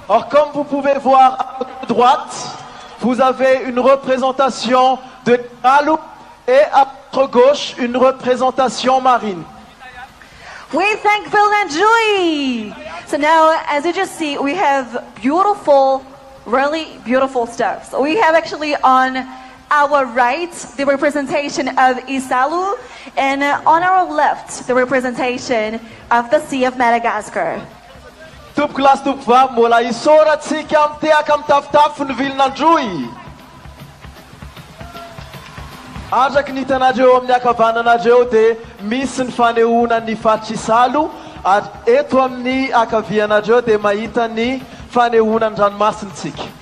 Alors, comme vous pouvez voir à votre droite, vous avez une représentation de Alou et à votre gauche, une représentation marine. We thank Ville Nanjoui. So now, as you just see, we have beautiful, really beautiful stuff. So we have actually on our right the representation of Isalu, and on our left the representation of the Sea of Madagascar. Tup class tup va mola isora tsikam teakam taftaf në Ville Nanjoui. Ajak ni tanajeo amin'ny akavananajeo de misy ny fanehoana ny fatsisalu, ary eto amin'ny akavianajeo de mahita ny fanehoana ny ranomasintsika.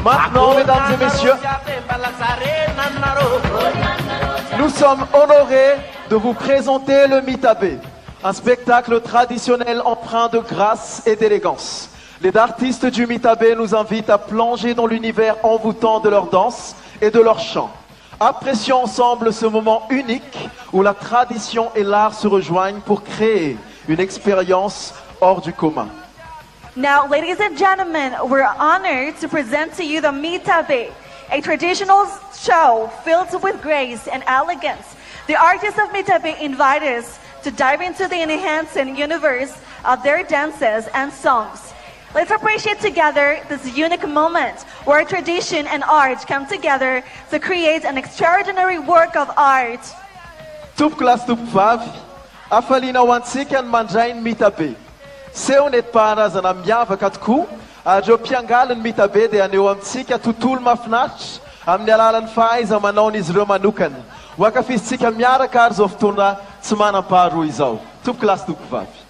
Maintenant, mesdames et messieurs, nous sommes honorés de vous présenter le Mitabé, un spectacle traditionnel empreint de grâce et d'élégance. Les artistes du Mitabé nous invitent à plonger dans l'univers envoûtant de leur danse et de leur chant. Apprécions ensemble ce moment unique où la tradition et l'art se rejoignent pour créer une expérience hors du commun. Now, ladies and gentlemen, we're honored to present to you the Mitabe, a traditional show filled with grace and elegance. The artists of Mitabe invite us to dive into the enhancing universe of their dances and songs. Let's appreciate together this unique moment where tradition and art come together to create an extraordinary work of art. Tompoko lasy tompoko vavy, afaliana ho antsika ny mandray ny Mitabe. Seho nentim-paharazana miavaka tokoa, ary ireo mpiangaly ny Mitabe dia aneo amintsika tontolo mahafinaritra amin'ny alalan'ny fahaiza-manaon'izy ireo manokana. Ho ankafizitsika miaraka ary izao fotoana tsy manam-paharoa izao. Tompoko lasy tompoko vavy.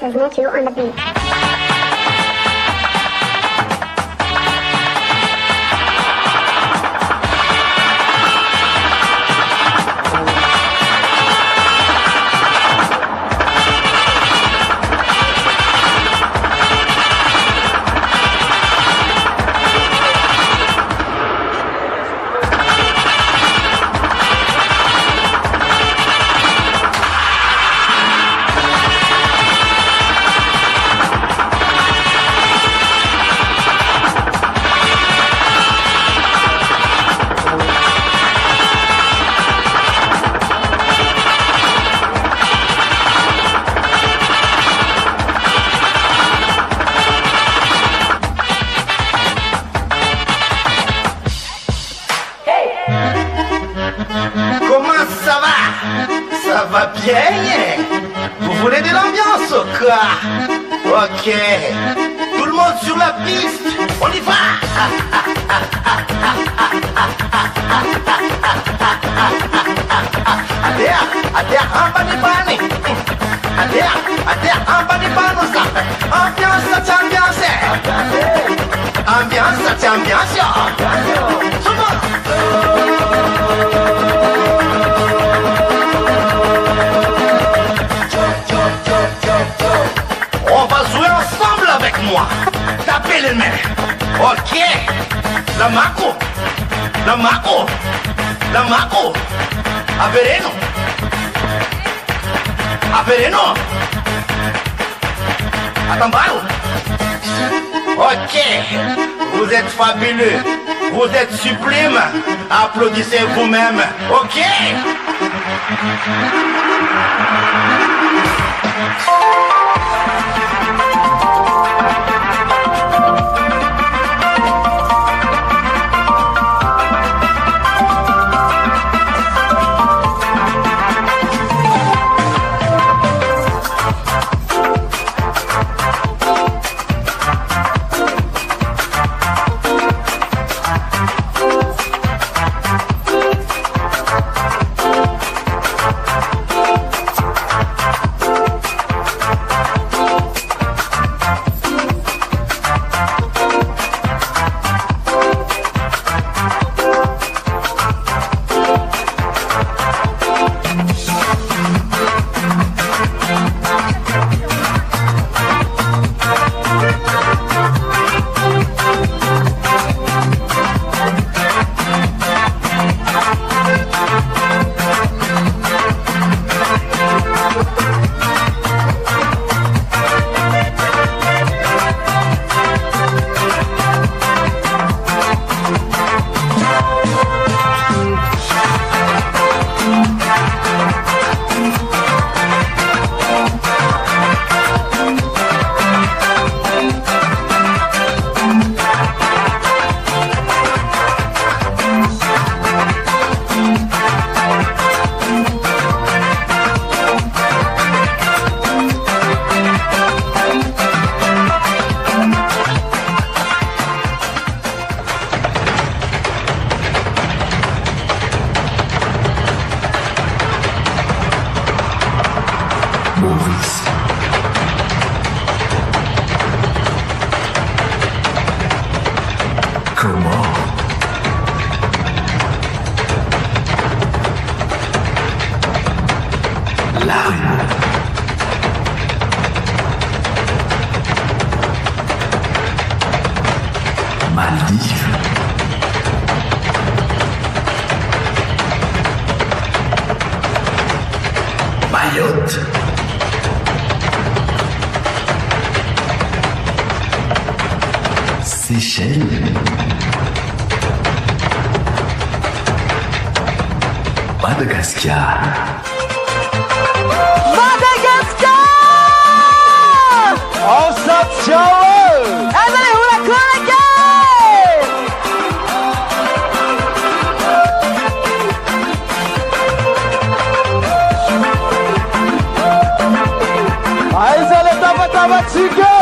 Judgment 2 on the beat. Vous voulez de l'ambiance ou quoi? Ok. Tout le monde sur la piste. On y va. Adère, ambani. Adère, ambani banosa. Ambiance, ça t'ambiance. Ambiance, ça t'ambiance. Tout le monde. On va jouer ensemble avec moi. Tapez les mains. Ok. La Marco. Avereno. Atambaro. Ok. Vous êtes fabuleux. Vous êtes sublime. Applaudissez vous-même. Ok. Seychelles, Madagascar. Essentiels! Allez, on la connecte! Allez, tava tigre!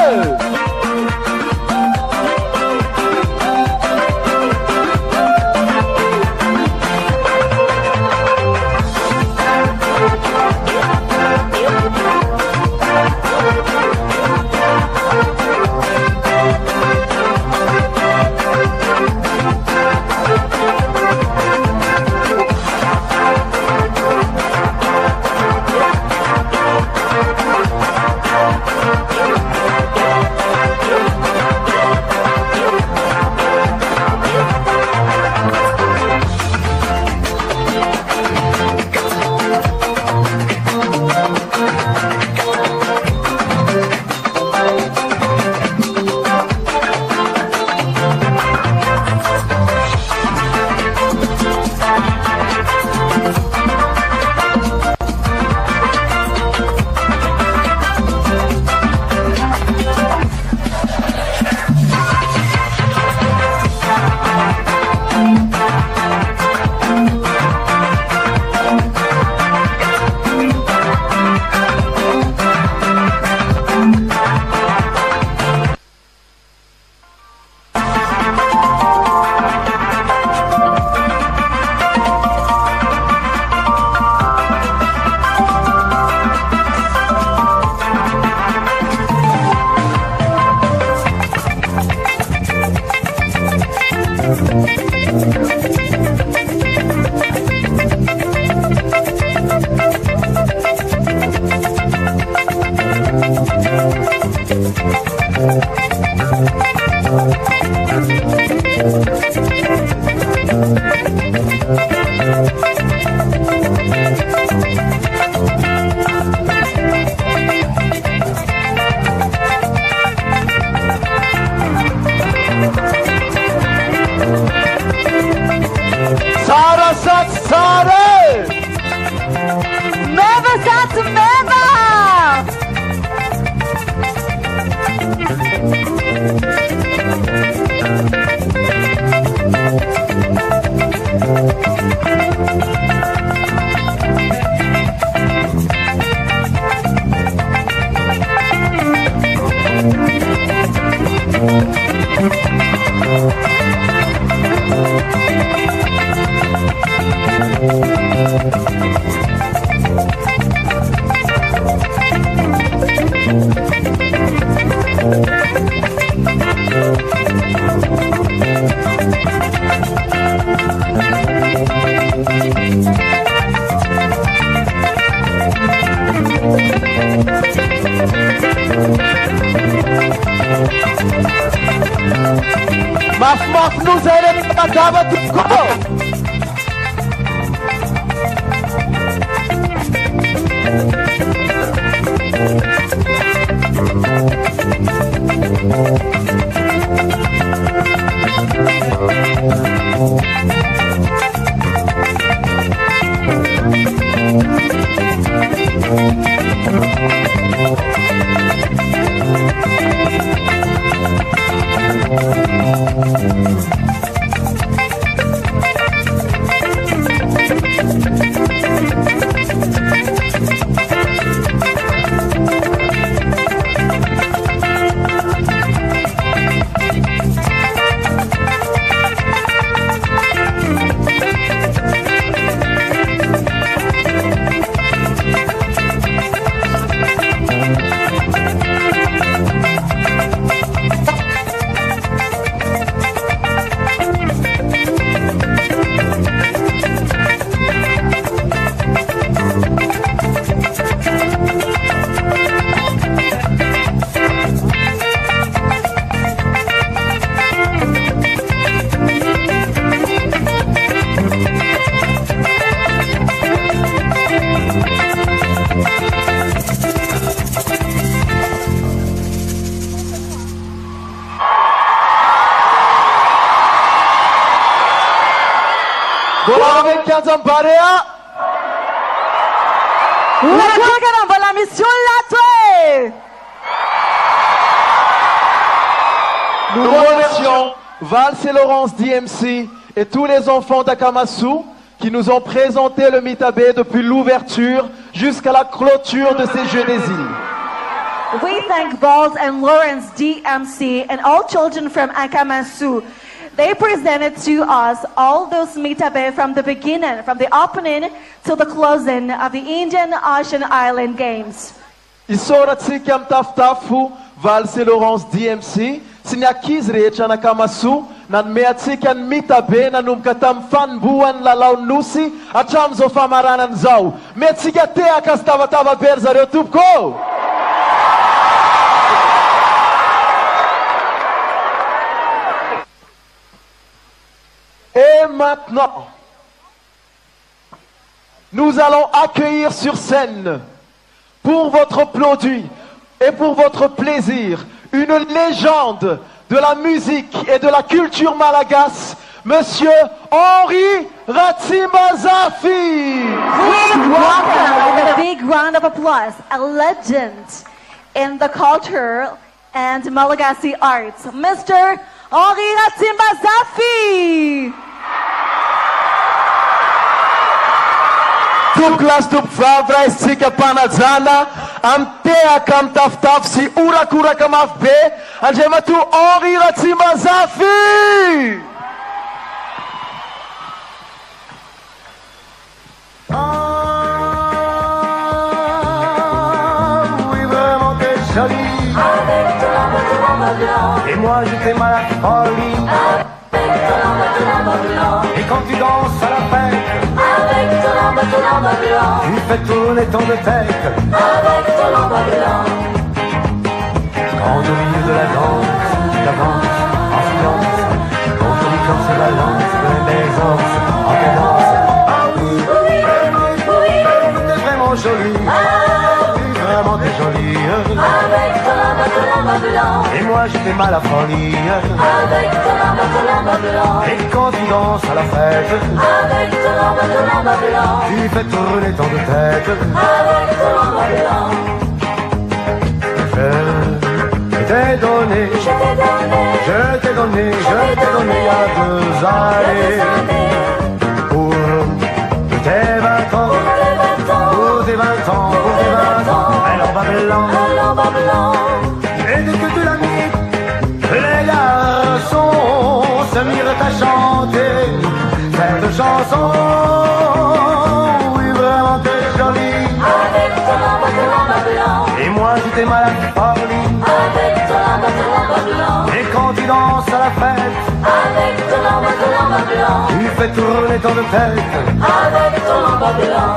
Sarasat Sare! Meva Sat Meva! Maf nous aide à Dava tout Stade Barea. La mission Latoué. Nous remercions Val et Laurence DMC et tous les enfants d'Akamasu qui nous ont présenté le Mitabé depuis l'ouverture jusqu'à la clôture de ces Jeux des îles. We thank Balls and Lawrence DMC and all children from Akamasu. They presented to us all those Mitabe from the beginning, from the opening to the closing of the Indian Ocean Island Games. Isora tsikam taftafu Val et Laurence DMC sinyakiz rehetra an'Akamasu nanome atsika ny Mitabe nanomboka tamin'ny fanombohan'ny lalao nosy hatramin'izao famaranana izao. Metsika tehaka sy tavatava be ry zareo tompoko. Et maintenant, nous allons accueillir sur scène, pour votre produit et pour votre plaisir, une légende de la musique et de la culture malagasy, Monsieur Henri Ramambazafy. We welcome with a big round of applause, a legend in the culture and Malagasy arts, Mr. Henri Ramambazafy. Tuk las tuk vavra isika panajana amteaka mitafitafy sy orakoraka mafy be andriamatoa Henri Ramambazafy. Oui, vraiment t'es jolie avec ton lamba blanc. Et moi je t'aime à la folie avec ton lamba blanc. Et quand tu danses à la fête avec ton lamba blanc, tu fais tourner ton tête avec ton lamba blanc. Quand au milieu de la danse, tu avances en silence, quand on dit quand se balance, les ours moi je fais mal à folie. Avec ton lamba blanc. Et quand tu danses à la fête, avec ton lamba blanc. tu fais tourner tant de tête. Avec ton lamba blanc. Je t'ai donné, je t'ai donné, je t'ai donné, je t'ai donné il y a 2 années. Pour tes 20 ans, pour tes 20 ans, pour tes 20 ans, un lamba blanc. Et dès que tu l'as mis, les garçons se mirent à chanter cette chanson. Oui, vraiment t'es jolie. Avec ton lamba blanc. Et moi j'étais mal à folie. Avec ton lamba blanc. Et quand tu danses à la fête, avec ton lamba blanc. tu fais tourner ton tête. Avec ton lamba blanc.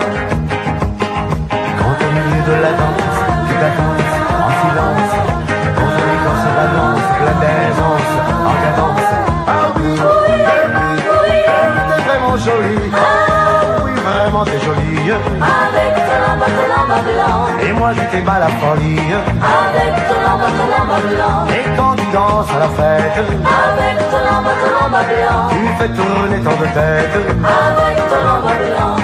Quand au milieu de la danse, tu danses en silence. Ton joli corps se balance, plein d'aisance, en cadence. Ah oui, oui, oui, t'es vraiment jolie. Ah oui, vraiment t'es jolie. Avec ton lamba blanc. Et moi j'étais mal à folie. Avec ton lamba blanc. Et quand tu danses à la fête, avec ton lamba blanc. tu fais tourner ton tête. Avec ton lamba blanc.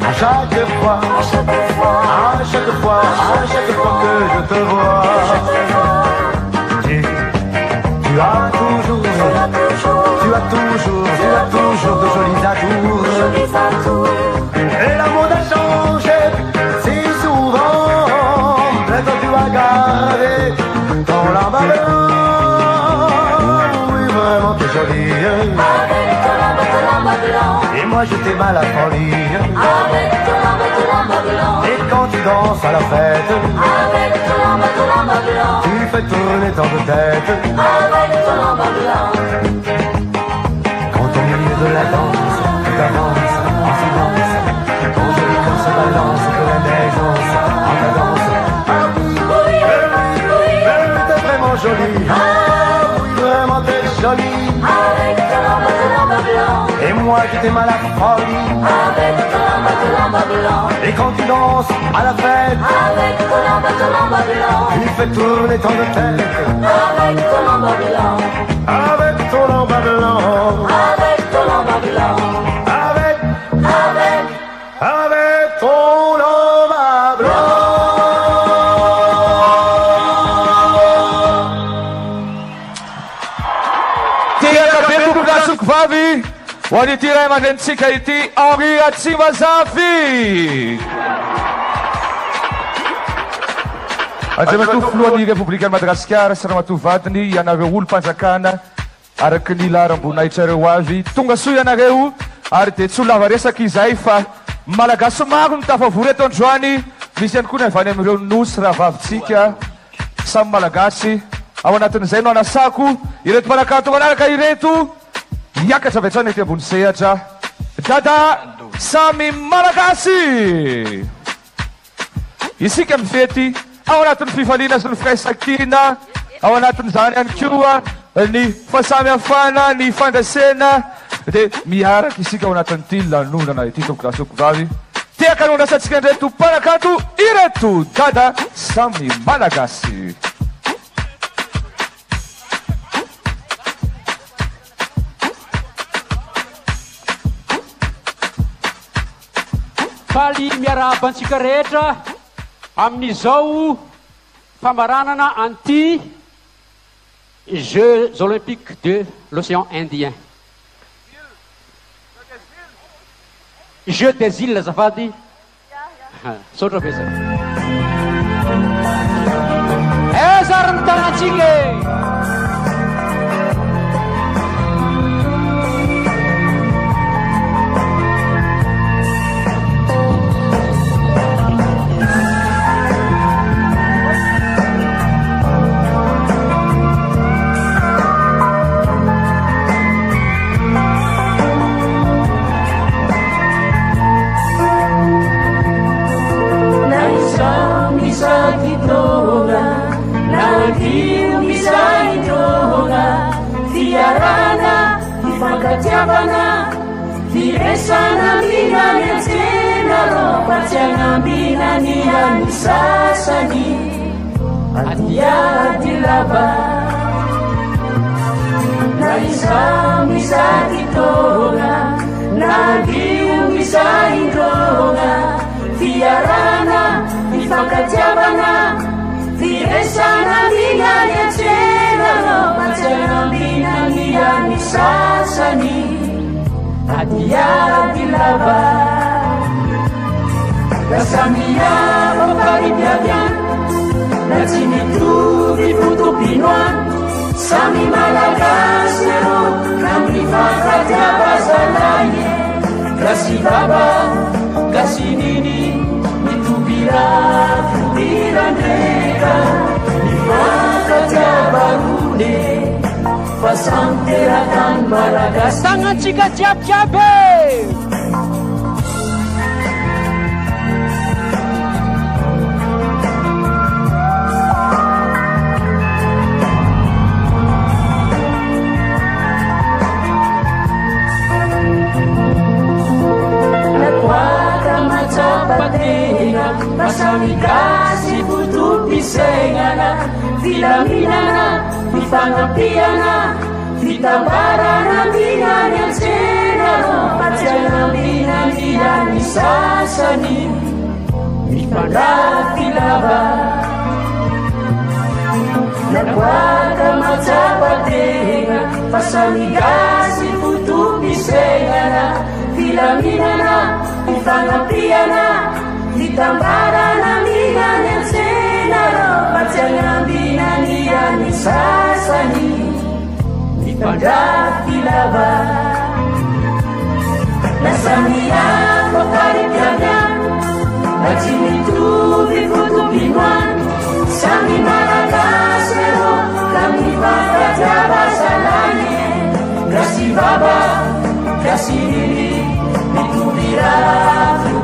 À chaque fois, à chaque fois, à chaque fois, à chaque fois que je te vois, tu as toujours de jolis atours. Et la mode a changé si souvent, mais toi tu as gardé ton lamba blanc. Oui, vraiment t'es jolie. Avec ton lamba blanc. Et moi j'étais mal à folie. Avec ton lamba blanc. Et quand tu danses à la fête, avec ton lamba blanc. tu fais tourner tant de tête. Avec ton lamba blanc. Quand au milieu de la danse, tu t'avances en silence. Ton joli corps se balance, plein d'aisance, en cadence. Ah oui, oui, oui, t'es vraiment jolie. Ah oui, vraiment t'es jolie. Avec ton lamba blanc. Et moi j'étais mal à folie. Avec ton lamba blanc. Et quand tu danses à la fête, avec ton lamba blanc. tu fais tourner tant de tête. Avec ton lamba blanc. Avec ton lamba blanc. Avec ton lamba blanc. Avec ton lamba blanc. Vavy, wanitiray aman-drenitsika ity Henri Ramambazafy. Andriamatoa filohan'ny République Madagascar sy ramatoa vadiny ianareo olo-mpanjakana araky ny laharam-boninahitra reo avy tonga soa ianareo ary dia tsy ho lava resaka izay fa malagasy maro ny tafavory eto androany misy ihany koa ny avy any amin'ireo nosy rahavavitsika samy malagasy ao anatin'izay no anasako ireto mpanakato manaraka ireto miakatra avy hatrany ety ambony sehatra dada samy malagasy isika mifety ao anatin'ny fifaliana sy ny firaisakina ao anatin'izany ihany koa ny fahasamihafana ny fandrasena dia miaraka isika ao anatin'ity lanonana ity tompolasoko vavy tiaka nondrasantsika andreto mpanakato ireto dada samy malagasy. Faly miarahaba antsika rehetra amin'izao famaranana anty Jeux olympiques de l'océan Indien. Jeux des îles azafady. Sotra be zay. Zary ny tanantsika. Sana mina netsena ro patiana mina ni sasani hati-hati laba na isang isa ditonga naging isa indonga fiarana ifakajabana firesana binanya cena macam binanya nisasani hati-hati laba kasamia pemparibyagan na sinitu dibutuh pinuan Sami Madagascar, kami fakatnya basalanya. Kasih baba, kasih nini, itu bila neka. Di fakatnya baru deh, pasang terakan Madagascar. Tangan jika jab-jabe. Masami kasih butuh pisengana Vilaminana, Vipangapiana Vitambarana, Binanya Senaro Pacana, Binanya Nisasani Vipanda Vilaba Nakwaka Macapatenga Masami kasih butuh pisengana Vilaminana, Vipangapiana Ditambaran ambigan yang senaro Pacang ambinan yang disasani Dipandak dilaba Nasamia kokaripyagan Lacim itu dikutubiman Sami Madagascar Kami bakal jabasananya Kasih baba, kasih diri Itu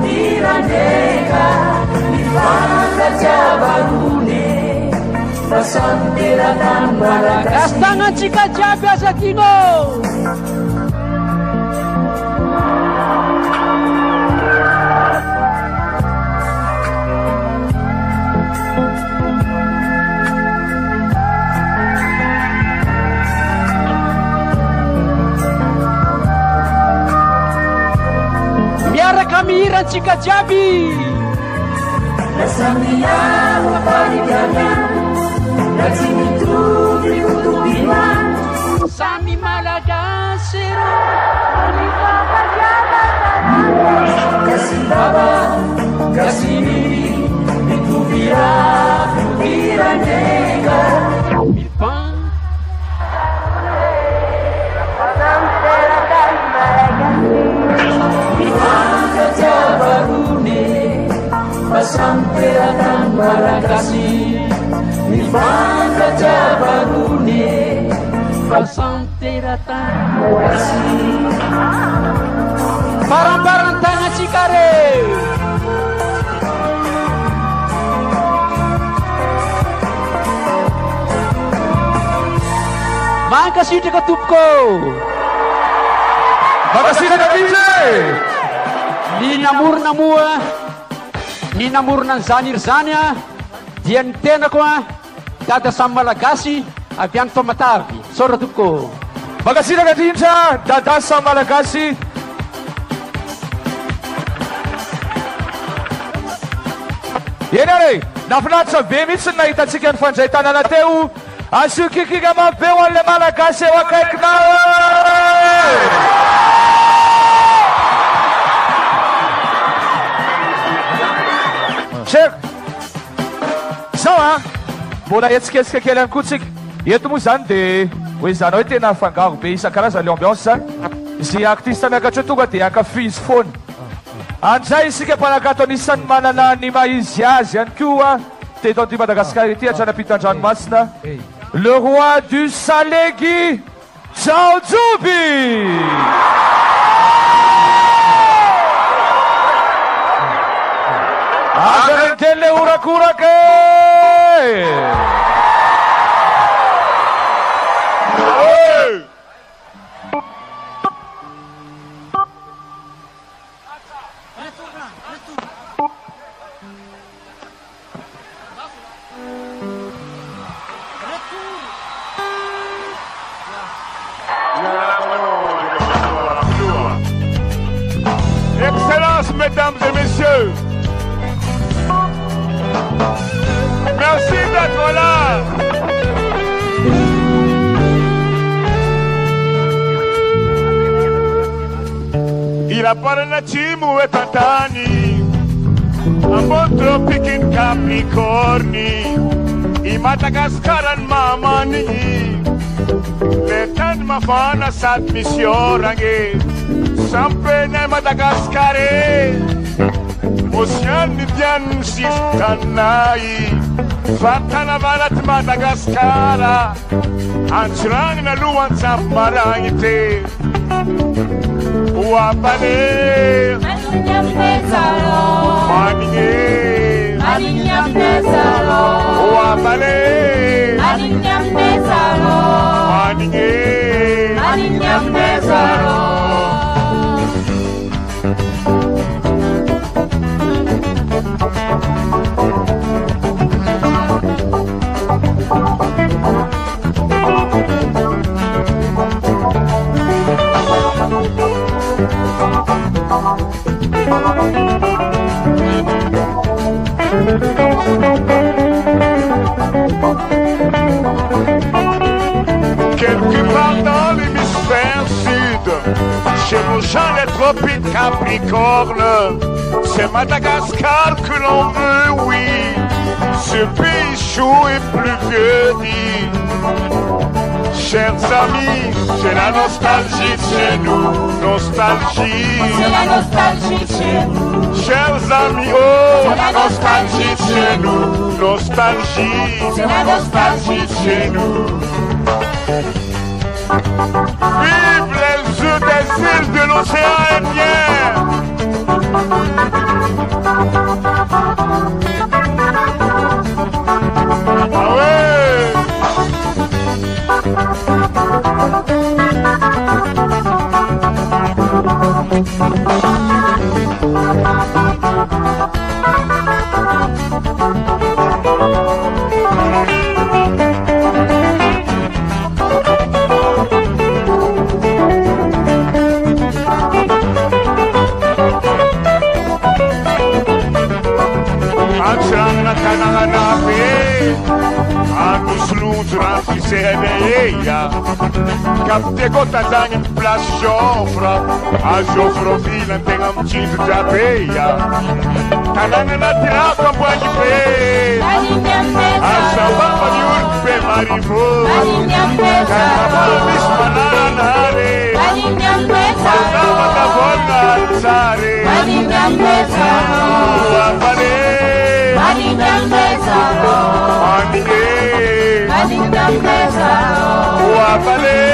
birandeka Dipangkaja barune Pasantirakan Madagascar Tangan jika biasa Tino. Kami rancika jabi Nasamia waparibyagan Lacim itu dikutubiman Sami Madagascar Kasih baba, kasih diri Itu birandeka Milpan Pasamperakan Madagascar Dipangkaja barune Pasamperakan Madagascar Barang-barang tangan cikare Makasih dekat tupko Makasih dekat DJ Ni namur nan zanir-zanya dia ny tenako dada samy malagasy avy any Famatavy sora topoko Makasiraka indrindra dada samy malagasy eny ary nafinaritra be mihitsy ny nahitantsika ny fandray tanàna teo asio kikika mabe ho an'le malagasy eo akaikinao Cher, zao mbola etsiketsika kely ihany koa tsika eto moa zany dia hoe zanao hoe tena fangaro be isan-karazany le ambiance izay artiste miakatra tonga dia ankafizy foana andray isika mpanakato anisan'ny manana ny maizy azy ihany koa teto an'ity Madagascar ity atrana-pitan-dranomasina le roi du Salegy Jaojoby Agarentele urakurake la Paranacimu e Tantani, Ambotro Pikin Capricorni, I Madagascar and Mamani, Letan Mafana Sat Missiorange, Sampe ne Madagascare, Ocean Indian Sistanai, Fatana Valat Madagascara, Antrang na Luan Sambarangite, Wapale, Maninge, Wapale, Maninge, quelque part dans l'hémisphère sud, chez nos gens les tropiques Capricorne, c'est Madagascar que l'on veut, oui. Ce pays chaud et pluvieux dit, chers amis, c'est la nostalgie de chez nous, nostalgie. C'est la nostalgie de chez nous. Chers amis, oh, c'est la nostalgie de chez nous, nostalgie. C'est la nostalgie de chez nous. Vive les Jeux des îles de l'océan Indien. Ah ouais. Capte gota zanha plas Jofra, a Jofrovila tem amtido de abeia. Tananga na tiraka pode ver, a sambamba de urpe marivô, carnaval bismananare, carnaval da volna alzare, Apale,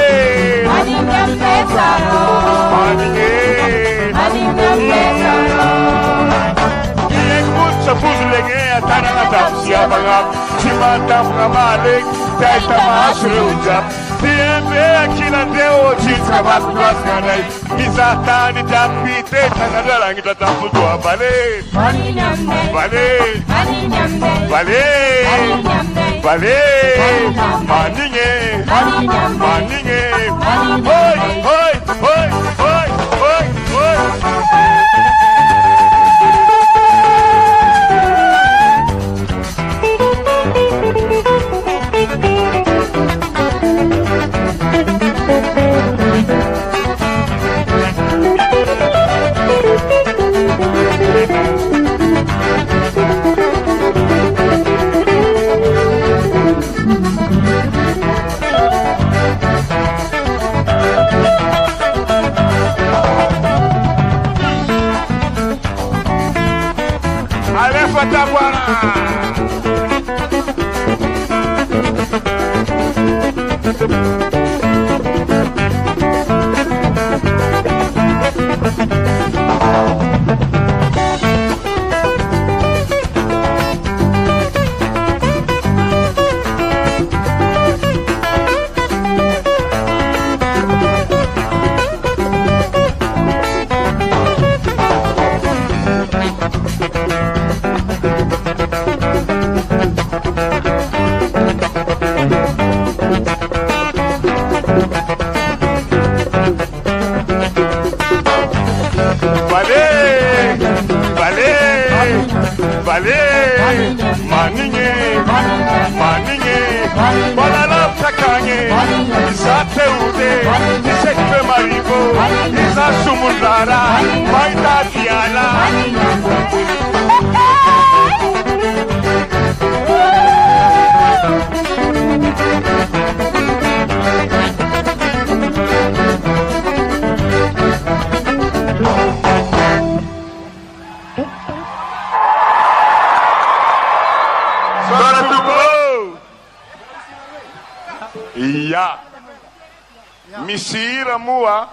misy hira moa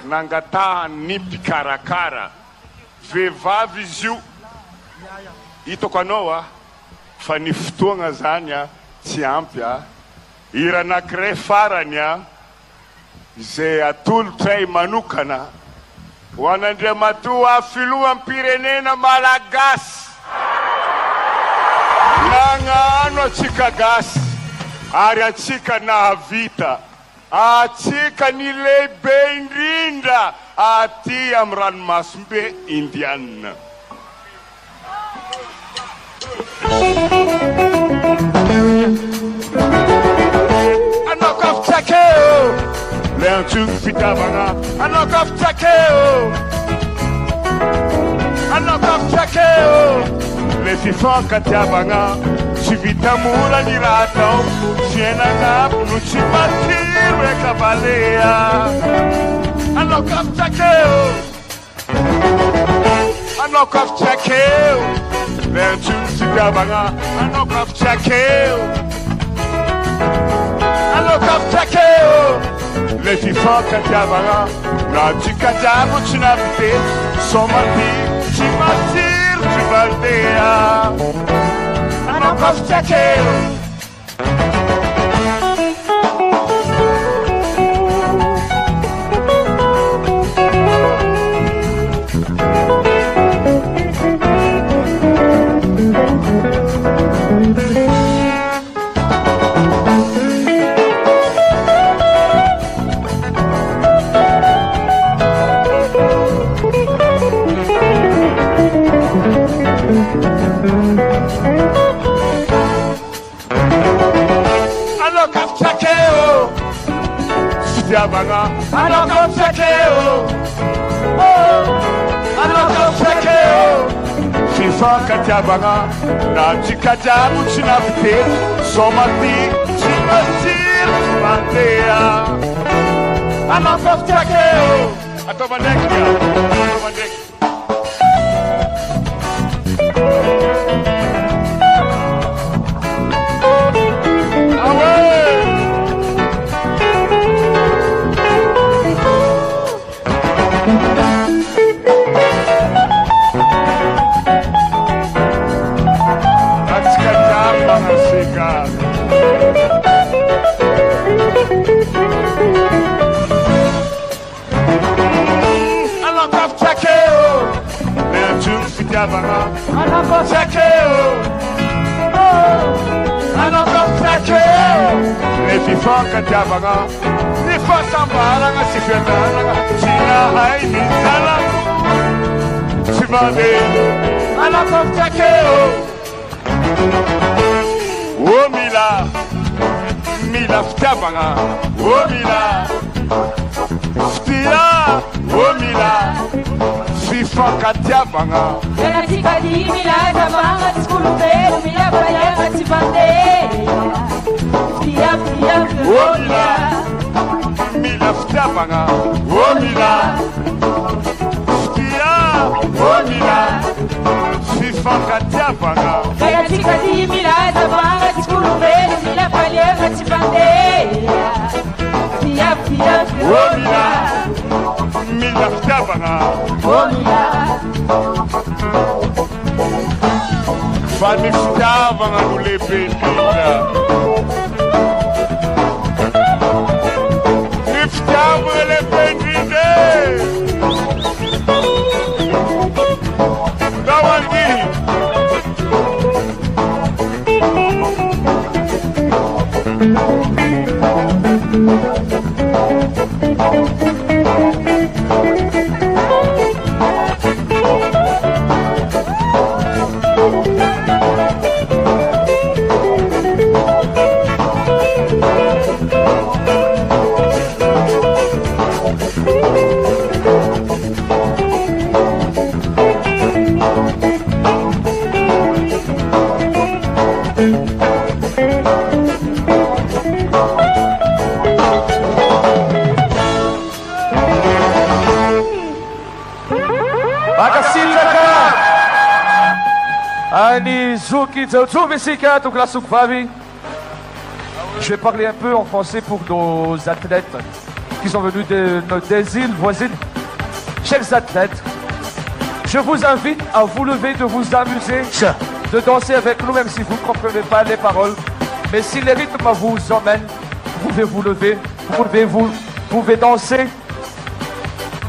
nangatahany mpikarakara vehivavy izy io hitako anao fa ny fotoagna zany tsy ampy hira anankiray farany izay atolotray manokana ho an'Andriamatoa filoham-pirenena malagasy nagnano atsika gasy ary atsika nahavita atsika ny lehibe indrindra aty amin'ny ranomasimbe indianina. Anao kafitsakeo le antsoky fitavagna anao kafitsakeo anao kafitsakeo le fifankatiavagna tsy vita mora ny raha atao fiainagna no tsy matsiro ekavalea anao kafitsakeo anao kafitsakeo le antsoky fitavagna anao kafitsakeo anao kafitsakeo le fifankatiavagna na tsika jiaby tsy navite somaty tsy matsiro tsy valdea anao kafitsakeo Fitiavagna anao kafitsakeo anao kafitsakeo fifankatiavagna na tsika jiaby tsy navite somaty tsy matsiro tsy mandeha anao kafitsakeo atao mandraiky atao mandraiky anao kafitsakeo le antsoky fitiavagna anao kafitsakeo anao kafitsakeo le fifankatiavagna ny fahasambaragna sy fianaragna tsy nahay ny zanako tsy mandeha anao kafitsakeo o mila fitiavagna o mila fitia o mila fifankatiavagna Yanatika di mila zavanga tsikolombelo mila valiagna tsy mandeha fitia o mila fitiavagna o mila fitia o mila fifankatiavagna Yanatika di mila zavanga tsikolombelo mila valiagna tsy mandeha fitia o mila fitiavagna o mila fa ny fitiavagna no lehibe indrindra ny fitiavagna lehibe indrindra ndao andihy Je vais parler un peu en français pour nos athlètes qui sont venus des îles voisines. Chers athlètes, je vous invite à vous lever, de vous amuser, de danser avec nous, même si vous ne comprenez pas les paroles. Mais si les rythmes vous emmènent, vous pouvez vous lever, vous pouvez danser.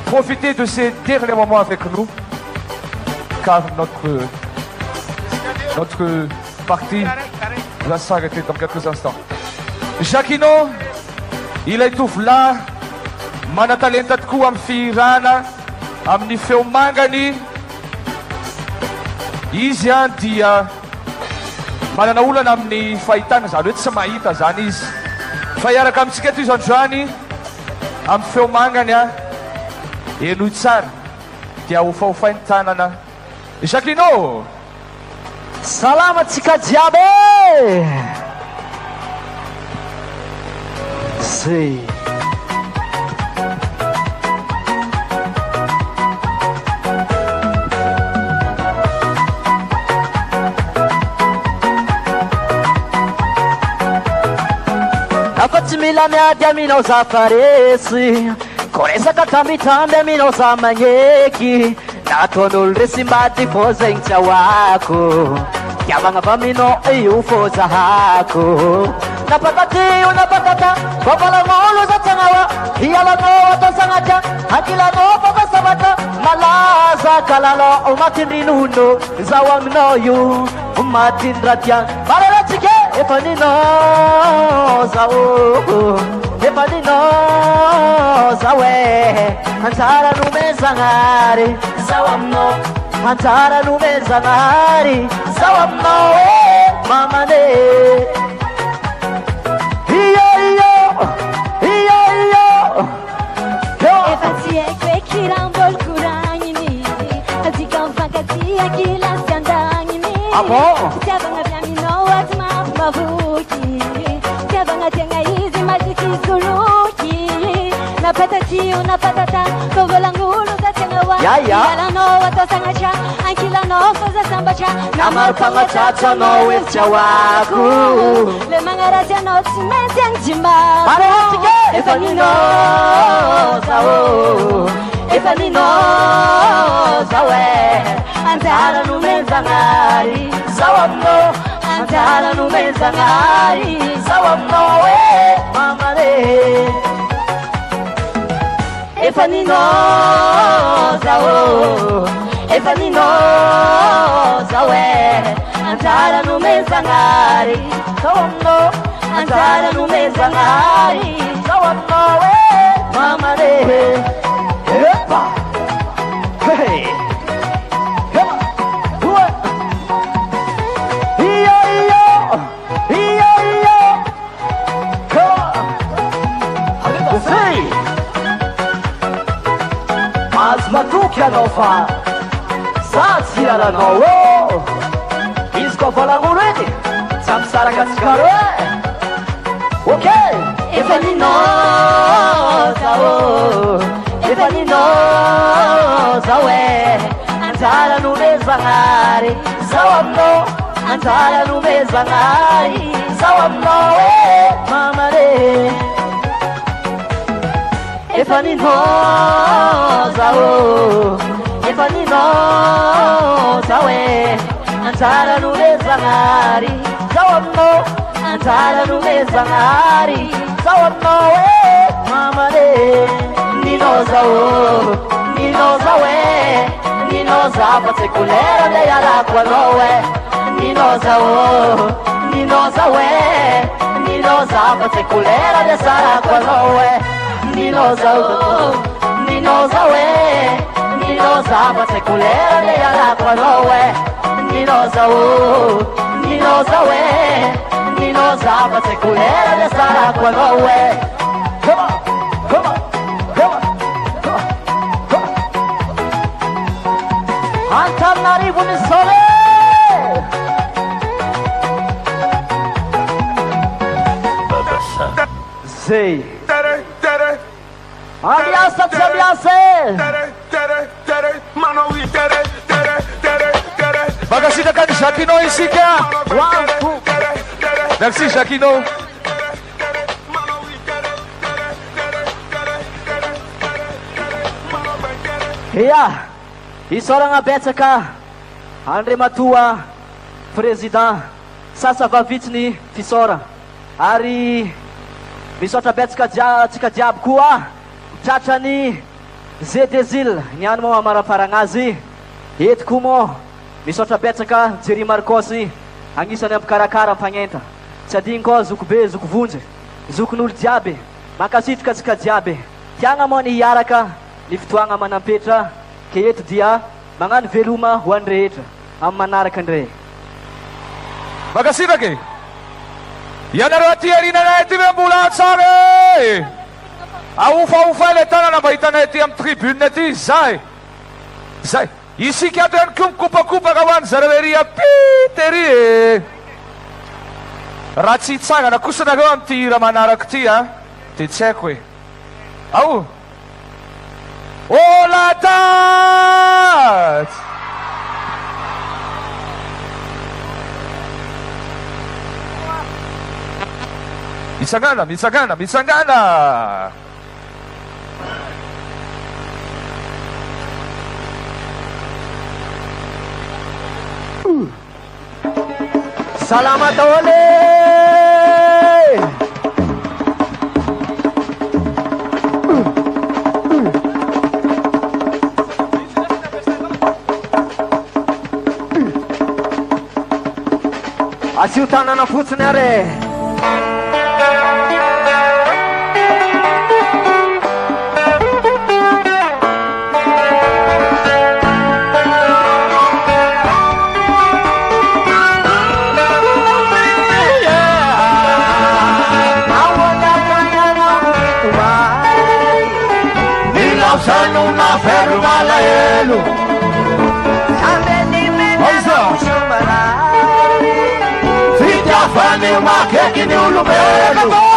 Profitez de ces derniers moments avec nous, car notre partie va s'arrêter dans quelques instants. Jeannot, il étouffe là, manatalenta tokoa amin'ny firana, amin'ny feo mangany. Izy dia manana olana amin'ny fahitana, zany hoe tsy mahita zany izy. Fa iaraka amintsika eto izy androany amin'ny feo mangany eno tsara dia hofahofainy tanana. Jeannot, salama tsika jiaby. Zay afa-tsy mila miady aminao za faresy, ko resaka tambitamby aminao za magneky. Nataon'olo resy mbady fô zegny tsy ahoako, tiavagna avy aminao io fô zahako. Napataty napatata vavalagn'olo za tsagnawa, hialanao atao sagnatria, ankilanao fambasamatra. Malaza kalalao matindrinono, zaho aminao io matindratia. Maralatsika efa ninao zaho, efa ninao zaho e, anjara nome zagnary zaho aminao, anjara nome zagnary zaho aminao e mamane. Efa tsy haiko hoe kirambolo koragniny, azika mifankaty ankila sy andagniny. Tiavagna avy aminao aty mampimavoky, tiavagna tegna izy madiky soloky. Napataty napatata vavalagn'olo za tegna hoa, ialanao atao sagnatria, ankilanao fô za sambatra. Namaro mpagnatratso anao efa tsy ahoako, le magnaratsy anao tsy maintsy agny jimbako. Efa ninao zaho, efa ninao zaho e, anjara nome zagnary zaho aminao, anjara nome zagnary zaho aminao e mamare. Efa ninao zaho, efa ninao zaho e, anjara nome zagnary zaho aminao, anjara nome zagnary zaho aminao e mamare. Epa, hey, epa, due, io, come on, sei, mas matuque anao fa, satsy aranao ô, izy koa valagn'olo edy, tsy ampisaraka atsikaro e. Ok, efa ninao zaho, efa ninao zaho e, anjara nome zagnary zaho aminao, anjara nome zagnary zaho aminao e mamare. Efa ninao zaho, efa ninao zaho e, anjara nome zagnary zaho aminao, anjara nome zagnary zaho aminao e mamare. Ninao zaho e, ninao zafatsy kolera le iarako anao e. Ninao zaho e, ninao zafatsy kolera le sarako anao e. Ninao zaho e, ninao zafatsy kolera le iarako anao e. Ninao zaho e, ninao zafatsy kolera le sarako anao e. Come on, come on, come on, come on. Antananarivo mi sole. Sei. Aliança de aliança. Mahamasina ka Jeannot isika. Merci Jeannot. Iya, isoragna betsaka Andriamatoa président sasa vavitsiny fisora ary misaotra betsaka tsika jiaby koa tratrany Jeux des îles niany moa amarafaragna azy eto koa moa misaotra betsaka Jerry Marcos agnisany ampikarakara fagnenta tsy adigny koa zoko be zoko vonjy zokon'olo jiaby mankasitraka tsika jiaby tiagna moa ny hiaraka ny fotoagna manampetra ke eto dia magnano veloma ho any rehetra amin'ny manaraka andre Mahamasina ke ianareo aty arinanay ty ve mbola tsara aofaofa le tanana mba hitanay ty amin'ny tribune aty zay zay isika ato ihany koa mikopakopaka ho any zareo ery apitery raha tsy hitsangana kosa nareo amin'ty raha manaraka ty a de tsy haiko hoe ao la date mitsangana Salamat ole Asiu tanana fotsiny are Sanuna ferro malaelo Fica fane uma que ni ulumelo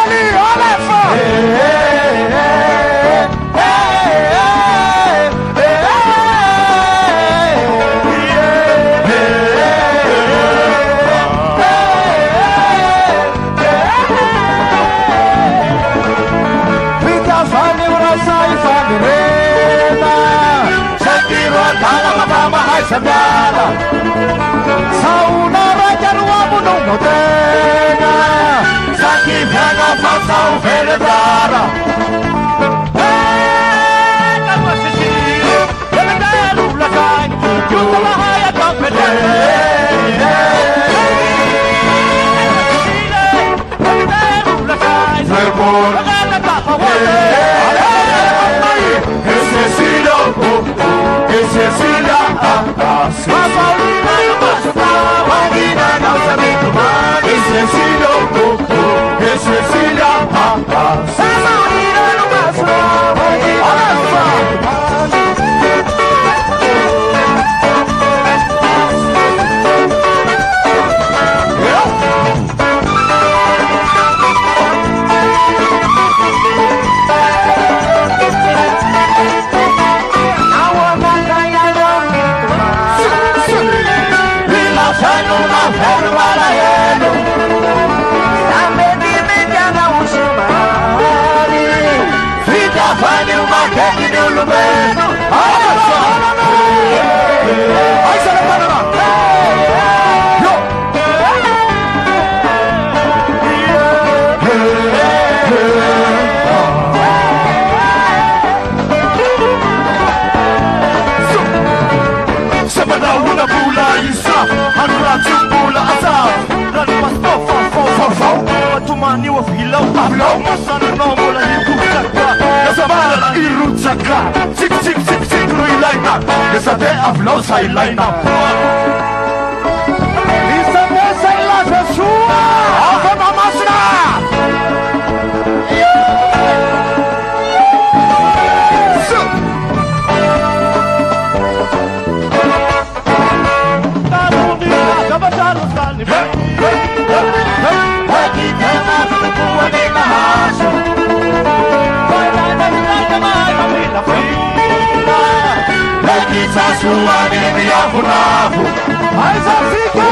Saudara Saudara jaruamu nung notena Sakit hanga fasau veredara Kamu sisi Veredaru belakang Juta bahaya kau pedera Veredaru belakang Verbor Agana tak pawale Ese silo Ese silo Tumani wa filau Filau masana nomola hipuchaka Nasabala iruchaka Sik sik sik sik ruilaina Nesate aflau sailaina Nisate sailasa sua Ava Mahamasina Sua nemi afunafu Mas Africa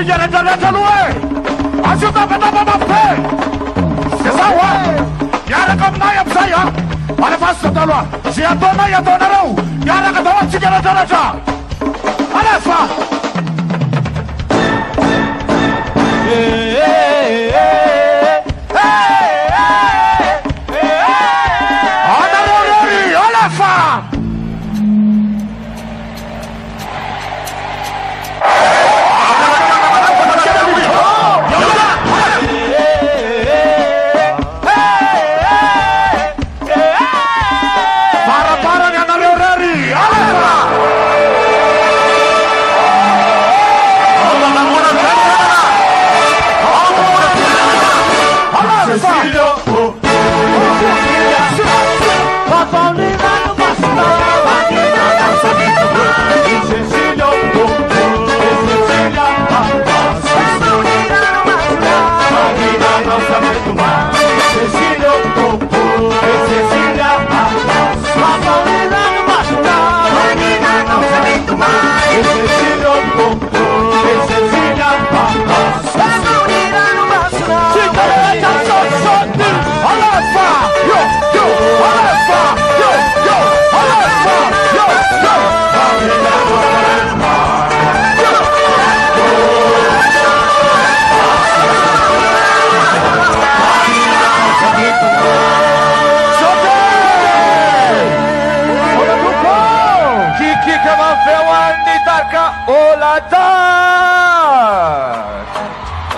tsika rehetrarehetra aloha e asio tapatapamapite de zao a miaraka aminay amizay a alefaso taloha zay ataonay ataonareo miaraka dao atsika rehetrarehetra alefa anareo rery alefa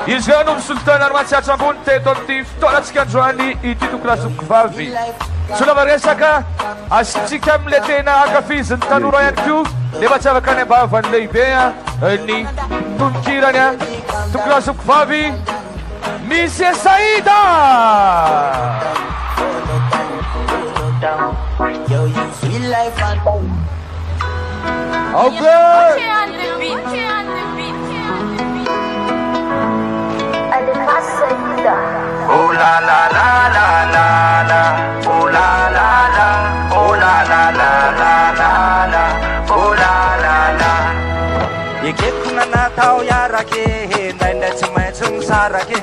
Izy no misolitana ary mahatsiatra ambony teto amin'ny fotoanatsika androany ity tokolazoky vavy solava resaka asitsika amile tena akafiziny tanora ihany ko nefa tsy afaka any ambavany lehibe ny tononkirany a tokolazoky vavy misy Saïda Oh la la la la la la, oh la la la, oh la la la la la la, oh la la la. Yekekuna na tao yarake, naina chimaitsu msarake,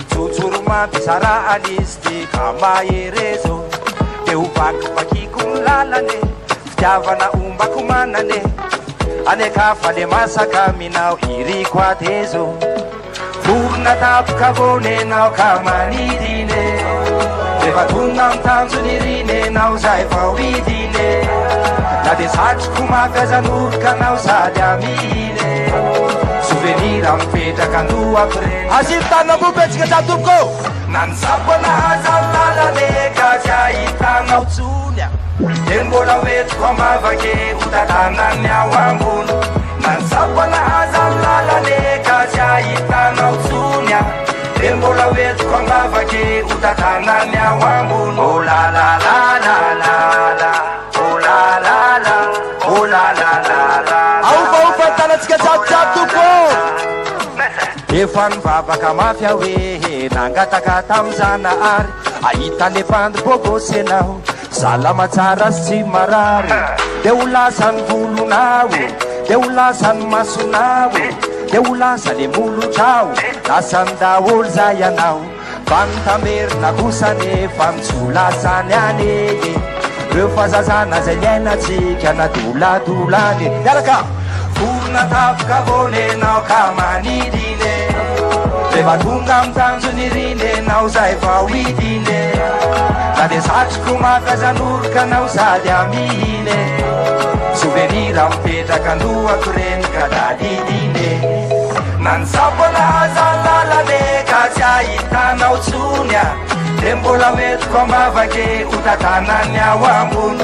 chuchuruma bisara alisti kama yerezo. Te ubak pakikum lalane, ftiavana umba kumanane, aneka fale masaka minao iri kwa tezo. Furna tapka vone nao kamanidine Refa tunam tanzunirine nao zay fawidine Na desach kumagazanurka nao sadiamine Souvenir ampeta kandu apre Asitana bubechka jatupko Nansapana azalala neka jaita nao tsunya Tembola wetu kwa mavake utatana nyawambunu Nansapana azalala neka jaita nao tsunya Tembola wetu kwa mavake utatana nyawambunu Oh la la la la la la Oh la la la Oh la la la la Aufa tana tsika jatuko Efan vavaka mafia we nangataka tamzana ary ahita le pandy bobosenao salama tsara sy marary de ho lasany volonao de ho lasany masonao de ho lasa le molotrao lasany daholo zay anao fanotamerina kosa nefa mitsolasany ane reo fazazana zay liainatsika nadoladolany miaraka vorona tapoka vonenao ka manidine rehefa tonga amin'ny tanjon'irinenao zay vahidine na de satroko mafazanoroka anao sady amihine souvenir mipetraka andohako reny ka dadidine na ny sapolaza lalane ka tsy ahitanao tsony a de mbola hoetiko ambavake hotatanany ao ambony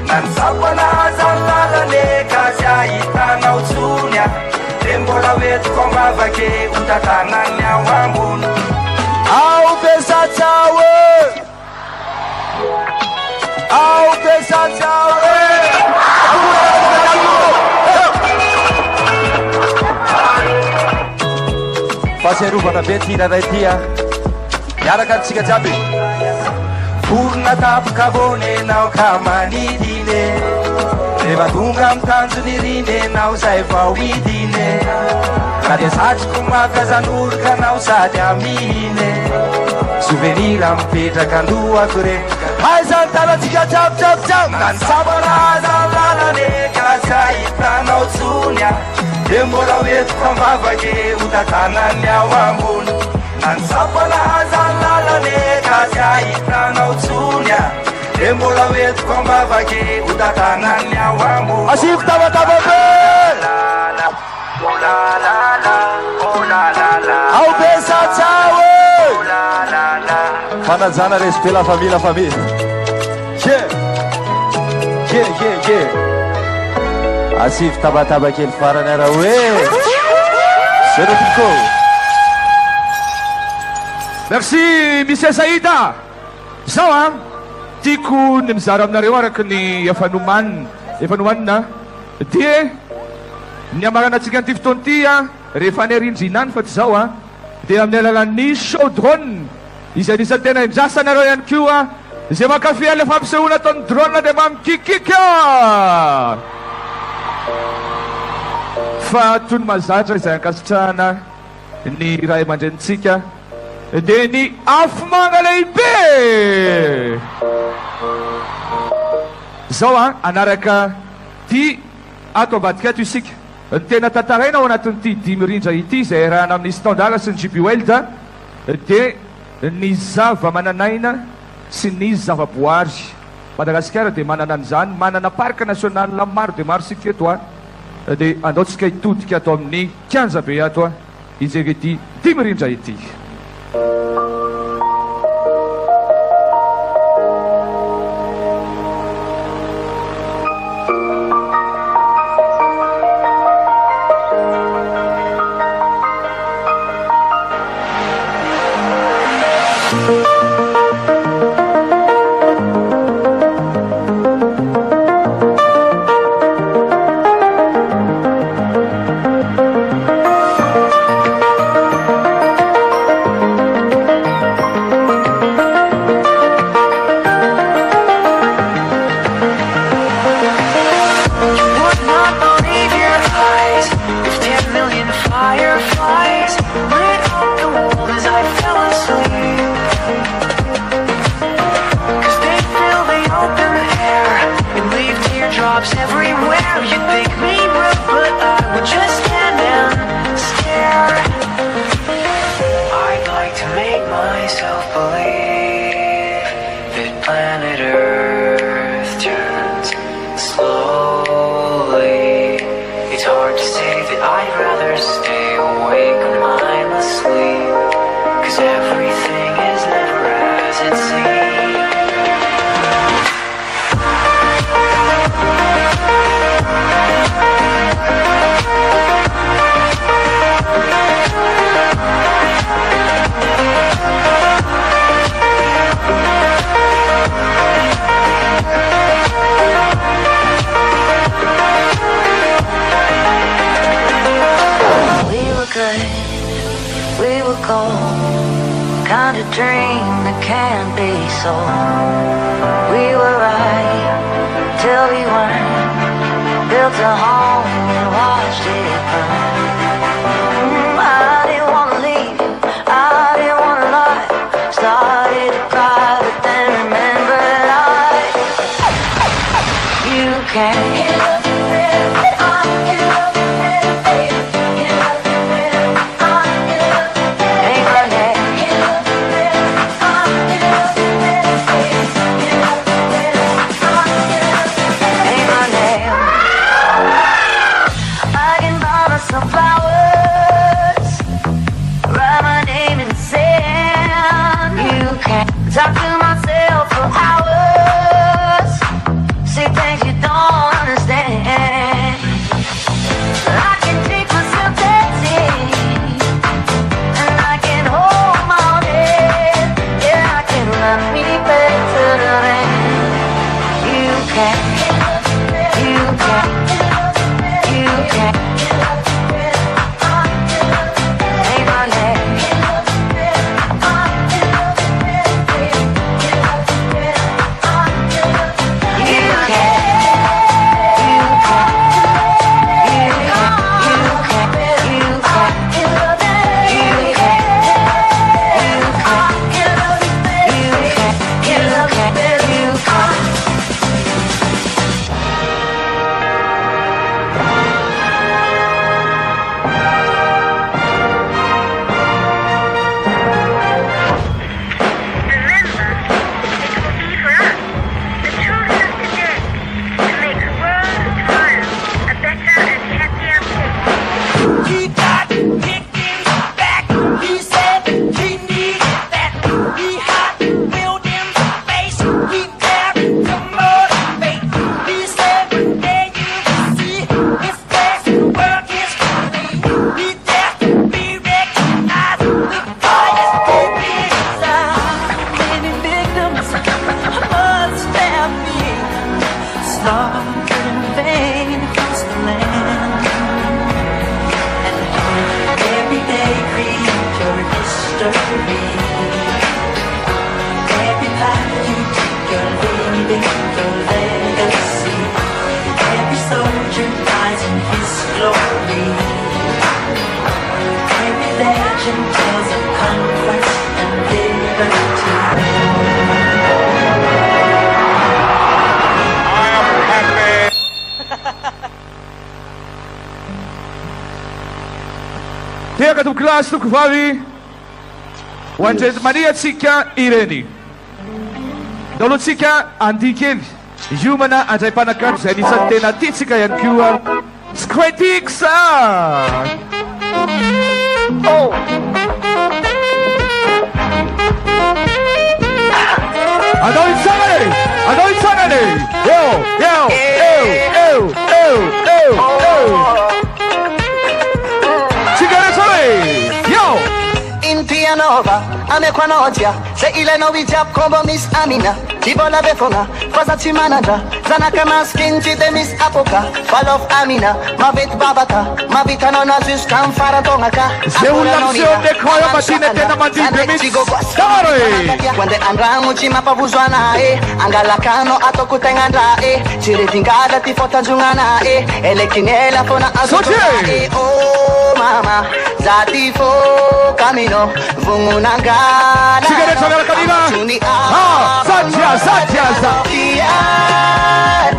na ny sapolaza lalane ka tsy ahitanao tsony a de mbola hoetiko ambavake hotatanany ao ambony ao besatsao e ao besatsao e fahaserovana be tina ray tia miaraka antsika jiaby vorona tapoka vonenao ka manidine Rehefa tonga amin'ny tanjony riny enao zay vao idiny ka dia satroko mampiazan'olo ka anao sady amihiny souvenir mipetraka andohako re aizany tanatsika tsabotsabotsaby na ny sabanaza lalane ka sy ahitanao tsony a dia mbola hoentiko mavake ho tatanany ao ambony na ny sabanaza lalane ka sy ahitanao tsony a dia mbola hoentiko mavake ho tatanany ao ambony asivy tabataba ao be satsao fanajana respect la famille asivy tabataba kely farany ara hoe serotiko merci monsieur Saïda zao a tiako ny mizara aminareo araky ny efanomanina dia ny amaranatsika an'ity fotoana ity a rehefa ny arindrinany fa tsy zao a dia amin'ny alalan'ny chaudron izay anisany tena indrasanareo ihany ko a izay mankafy ale fampisehoana ataon'ny drone dia mamikikika fa toy ny mazatra izay ankasitrahana ny raha aman-drenitsika dia ny afomanga lehibe zao a anaraka ty ato ambadika ato isika ny tena tantaraina ao anatin'ity dimy rindra ity izay rahana amin'ny standard sy ny jibiwelda dia ny zava-mananaina sy ny zava-boary Madagascar dia manana an'izany manana parc national maro dia maro sika eto a dia andaotsika hitodika ato amin'ny 15 be ato a izay ity dimy rindra ity dark and vain across the land. And every day create your history. Every path you take, you're leaving your legacy. Every soldier dies in his glory. Every legend tells of conquest and liberty. Tega tu klas tu kvavi Wanted Maria tsika ireny Dolo tsika andikely Humana andray mpanakaro zay anisan'ny tena tiatsika ihany koa Squatix Oh Andao itsanany Andao itsanany Yo yo yo yo yo yo Yo! In Pianova, ame qua nocia, se ile novi jab combo Miss Amina, tipo la befona, cosa ci mangia, zanaka maskin ci de Miss Apoka, fall of Amina, ma vet babata, ma vita non ha just can fare tonaka. Se un'azione coia mattina tena mandite Miss Story! Quando andremo ci ma pavusana angala cano a toku tengandra ci retingada ti fota giungana e le kinela fona azotona oh mama zati fo camino vungunangala sigaretto nella cabina Satya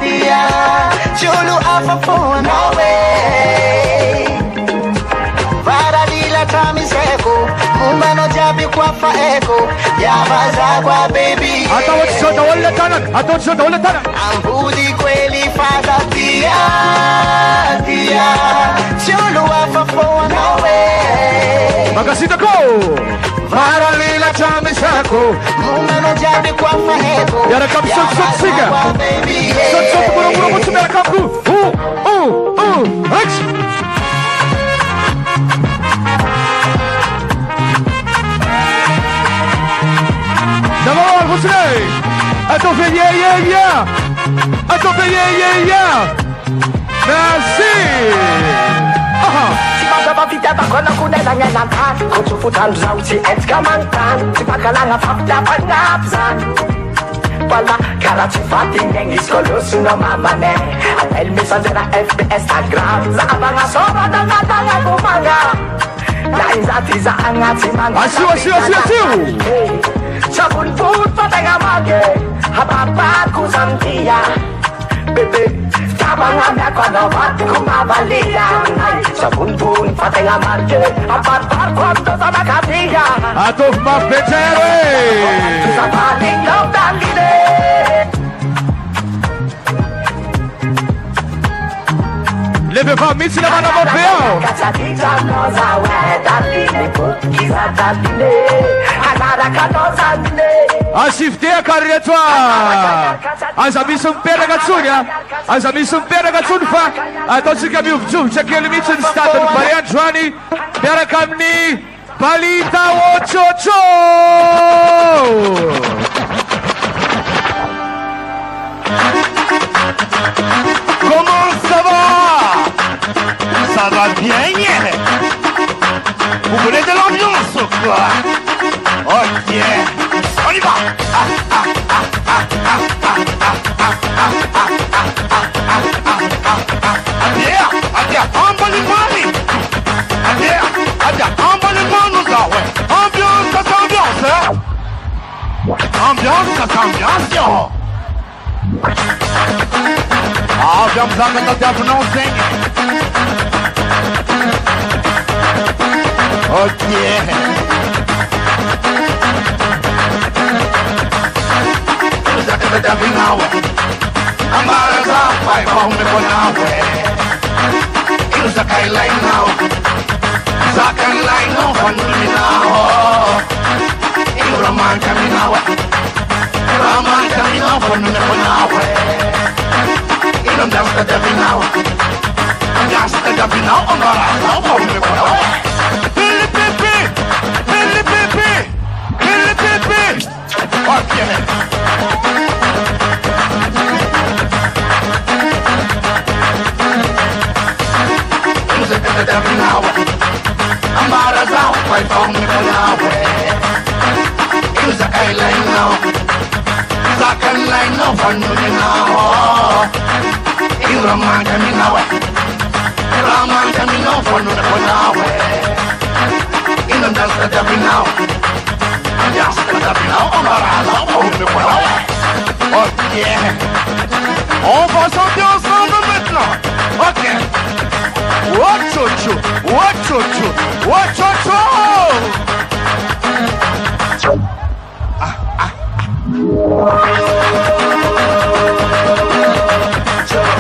dia chulu afa no way Varalila tamiseko Mumbano jabi kwa faeko Yabaza kwa baby Attenzione dalle tanak Attenzione dalle tanak Ambudi kweli faza Tia Chulu afa for no way Magasita ko Varalila tamiseko Mumbano jabi kwa faeko Yara kam sot siga Sot buru mutsumera kamku Action D'abord, vous savez, attendez, yeah. Attendez, yeah. Merci. Si baba vita bakona kunela nyanantan Kutufutan zauti etkamantan Si pakalanga fafda pangapsan Wala karati fatin Englis kolosu no mamane Atel mesajera FB Instagram Za abanga soba dangatanga kumanga Na inzati za angati manga Asiu Sabun food patenga mage Hababa kuzamtia Bebe Tabanga mekona wat kumavalia Sabun food patenga mage Hababa kwamto sa makatia Atof mafetere Sabani nyom dangine Levez-vous, Miss la Madame Européen. Assifte a carretwa. As amici un per ragazzunia. As amici un per ragazzun fa. A toți că mi-u giu, ce că limiți în statul Barea Joani. Per camni Palita Ochocho. Comment ça va? Ça va bien, yeah. Vous voulez de l'ambiance ou quoi? Ok, on y va. Adieu, emballement, emballement nous a, ouais. Ambiance, hein. Ambiance, yo. Vamos lá, meu Deus, não tem. Ok. Já que deve vir na ué. Amara vai, vamos me pôr na ué. Eu já caí lá e não. Já caí lá e não, vamos me na ué. Eu Raman caminhar ué. Raman caminhar, vamos me pôr na ué. Don't dance the devil now. Dance the devil now. I'm gonna go home with you. Billy Pippy. Okay. binawe ambara zao kwa ifongi binawe Iuza kailai no Zakan lai no Fanu binawe Iuraman kami nawe Raman kami no Fanu binawe Inam dan sada binawe Yang sada binawe ambara zao Fanu binawe Oh yeah On va chanter ensemble maintenant. Ok. Wachocho, wachocho, wachocho.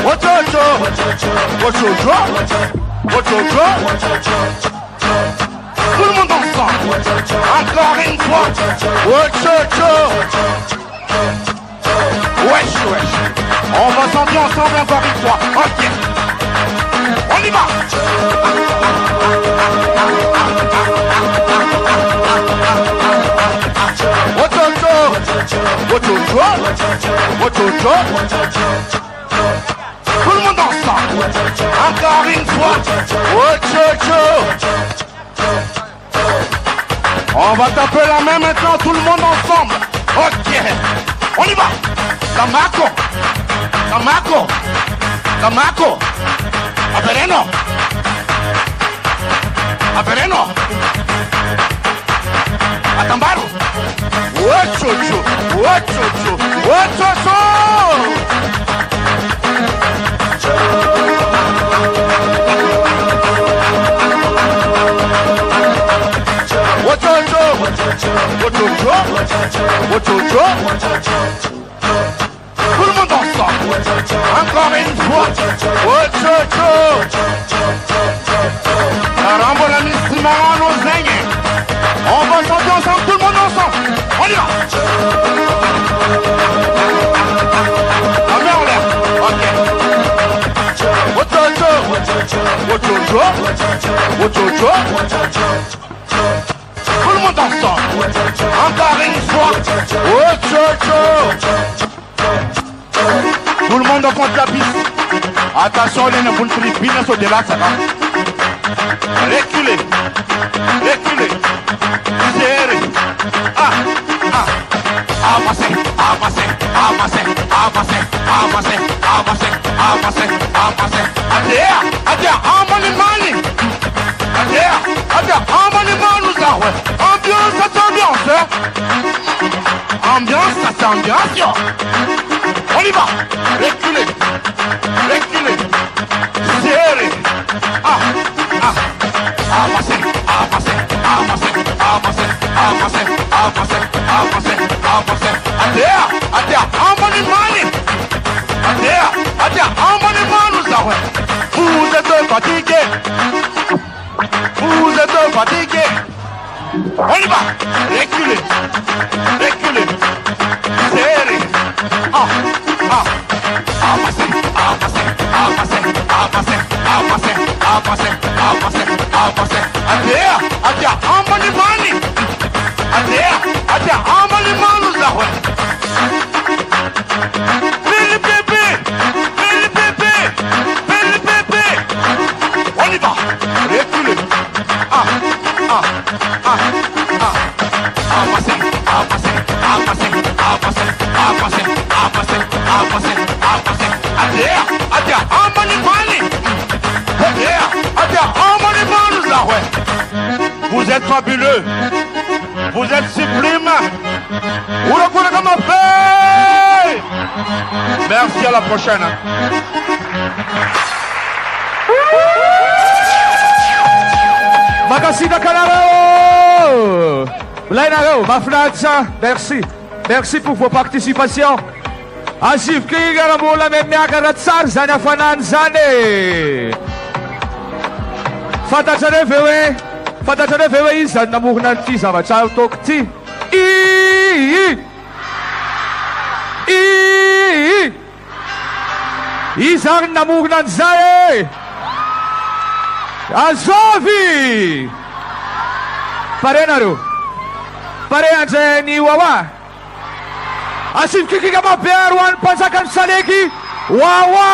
Wachocho, wachocho, wachocho. Tout le monde ensemble. Encore une fois. Wachocho. Wesh, wesh. On va chanter ensemble encore une fois. Ok. On y va. Wachocho. Wachocho. Wachocho. Tout le monde ensemble. Encore une fois. Wachocho. On va taper la main maintenant, tout le monde ensemble. Ok. On y va. Tamako. Tamako. Tamako. Apereno. Apereno. Atambaru. Wachocho. Wachocho. Wachocho. Wachocho. Wachocho. Wachocho. Tout le monde ensemble. Encore une fois. Wachocho. Ramambazafy zenye. On va chanter ensemble, tout le monde ensemble. On y va. La main en l'air. Ok. Wachocho. Wachocho. Wachocho. Tout le monde ensemble. Encore une fois. Wachocho. Tout le monde en compte la piste. Attention, les ne bien sur de là, ça va. Reculez. Reculez. Serrez. Ah. Ah. Avancez. Avancez. Avancez. Avancez. Avancez. Avancez. Avancez. Avancez. Adhère. Adhère. Amani. Adhère. Adhère. Amani. Ambiance, ça s'ambiance. Ambiance, ça s'ambiance. On y va. Reculez. Reculez. Serrez. Ah. Ah. Avancez. Avancez. Avancez. Avancez. Avancez. Avancez. Avancez. Avancez. Adhère. Adhère. Amani. Adhère. Adhère. Amani. Vous êtes fatigués. Vous êtes fatigués. On y va. Reculez. Reculez. Serrez. Ah. Ah. Avancez. Avancez. Avancez. Avancez. Avancez. Avancez. Avancez. Avancez. Adhère. Adhère. Amani. Adhère. Adhère. Amani. On y va. Reculez. Ah. Ah. Ah. Ah. Avancez. Avancez. Avancez. Avancez. Avancez. Avancez. Avancez. Avancez. Adhère. Adhère. Amani. Adhère. Adhère. Amani. Vous êtes fabuleux. Vous êtes sublime. Vous le connaissez comme un fait. Merci, à la prochaine. Mahamasina Kanaro. Blainaro, Mafnatsa, merci. Merci pour vos participations. Asif Kiga Mola Memiakaratsar Zana Fanan Zane. Fatatane Fewe Izan Namuhnanti Savachal Tokti. Izan Namuhnan Zae. Azovi. Parenaru. Pareanze ni wawa. Asif kiki kama perwan pasakan saleki. Wawa.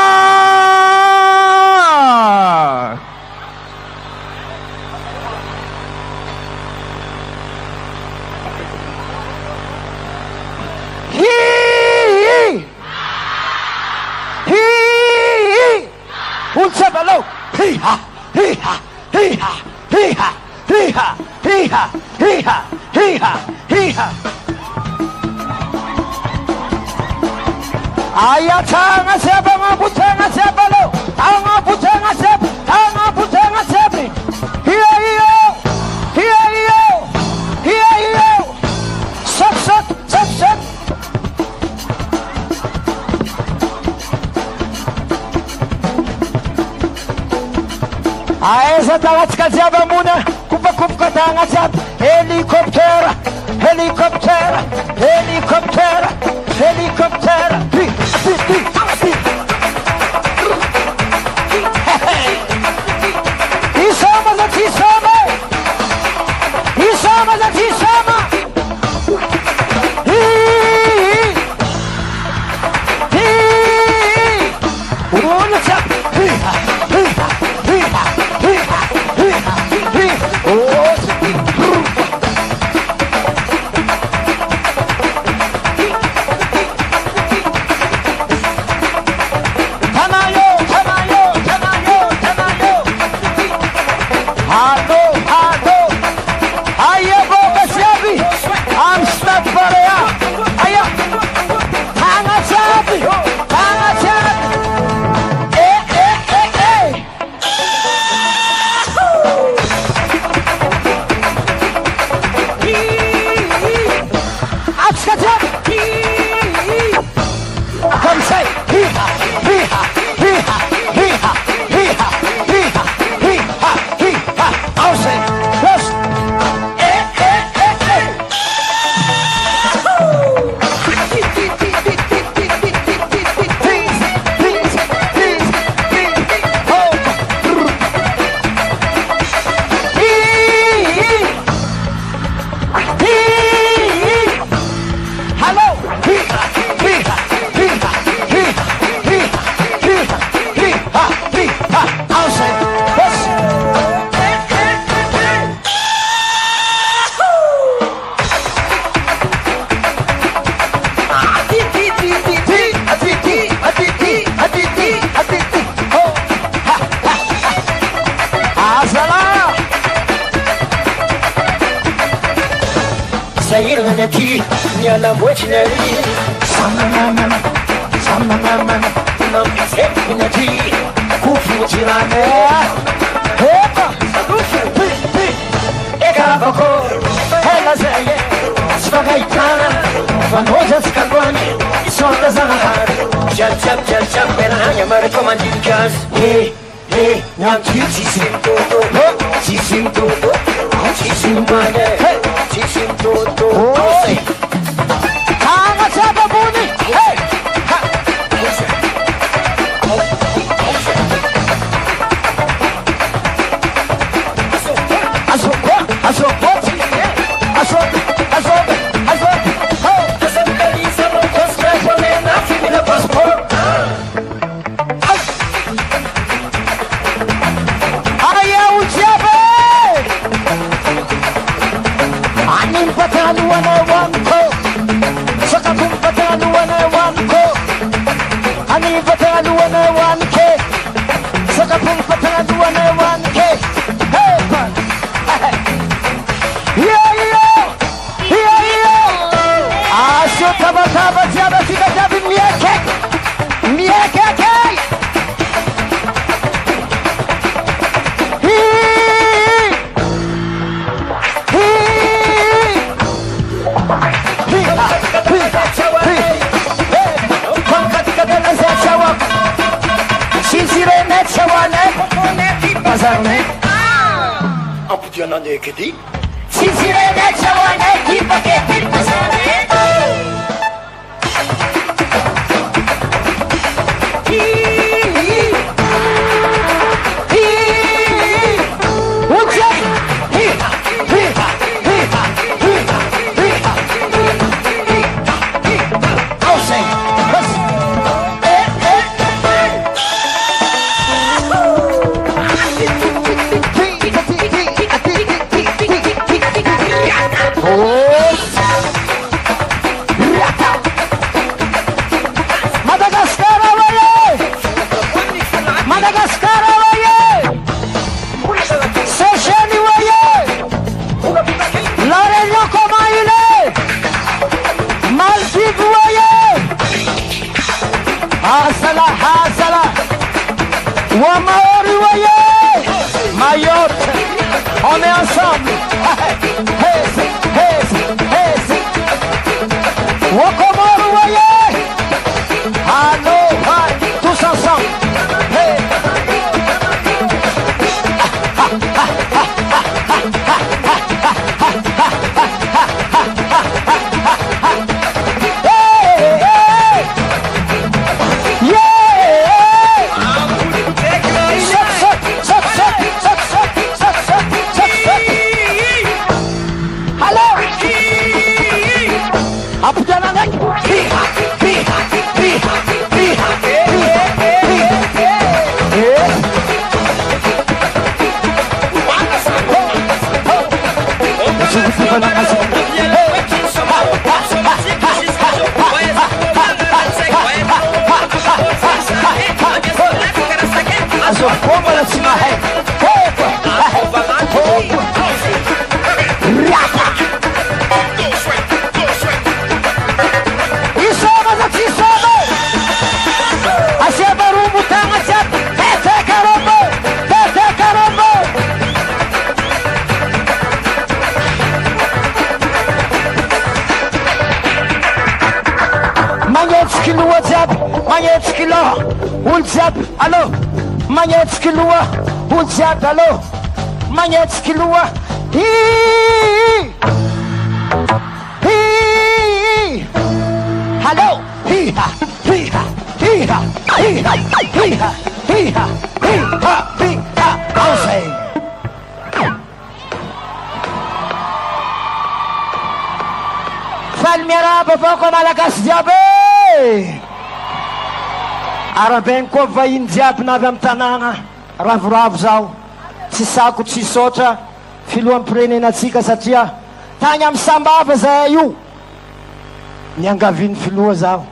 Hi! Unsabalo! Hi-ha! Hi-ha! Hi-ha! Hi-ha! Hi-ha! Hi-ha! Hi-ha! Hi-ha! Hi-ha! Ayatanga seba ngabutanga seba lo! Angabutanga seba! Angabutanga seba! Here you! Here you! Here you! Sat sat sat sat! Aeza tagnatsika jiaby mona kopakopaka tagna jiaby hélicoptère hélicoptère hélicoptère hélicoptère isoma za tisoma isoma za tisoma una jiaby Stade Barea. Aya. Hanga sabi. Hanga sabi. Atska jab. Come say. Hi-ha. Hi-ha. Hi-ha. Hi-ha. Hi-ha. Hi-ha. Hi-ha. Hi-ha. I'll say. Yes. Sayirnati nyala mochinari samana samana nam sepinati kufu chirane epa kufu ega bako hela zaye svagaitana vanoja skarbani sonda zahar jab jab jab jab belanya mar komandikas hey hey nam chisim toto chisim toto chisim bane chisim toto say hanga saba buni hey Madagascar, away! Hasala, Hasala. Wamaori, voyez. Mayotte, on est ensemble. Wakomoro, voyez. Aloha, tous ensemble. Allô, Magnetsky Lua, Ulziab, allô, Magnetsky Lua, allô, hi-ha, hi-ha, hi-ha, hi-ha, hi-ha, hi-ha, hi-ha, hi-ha, enseigne. Falmiera, boboko Malagasy diaby. Araben koa vahiny jiaby navy amin'ny tanàna ravoravo zao tsy sako tsy sotra filohan'ny pirenenantsika satria tany amin'ny sambava zay io niangaviany filoha zao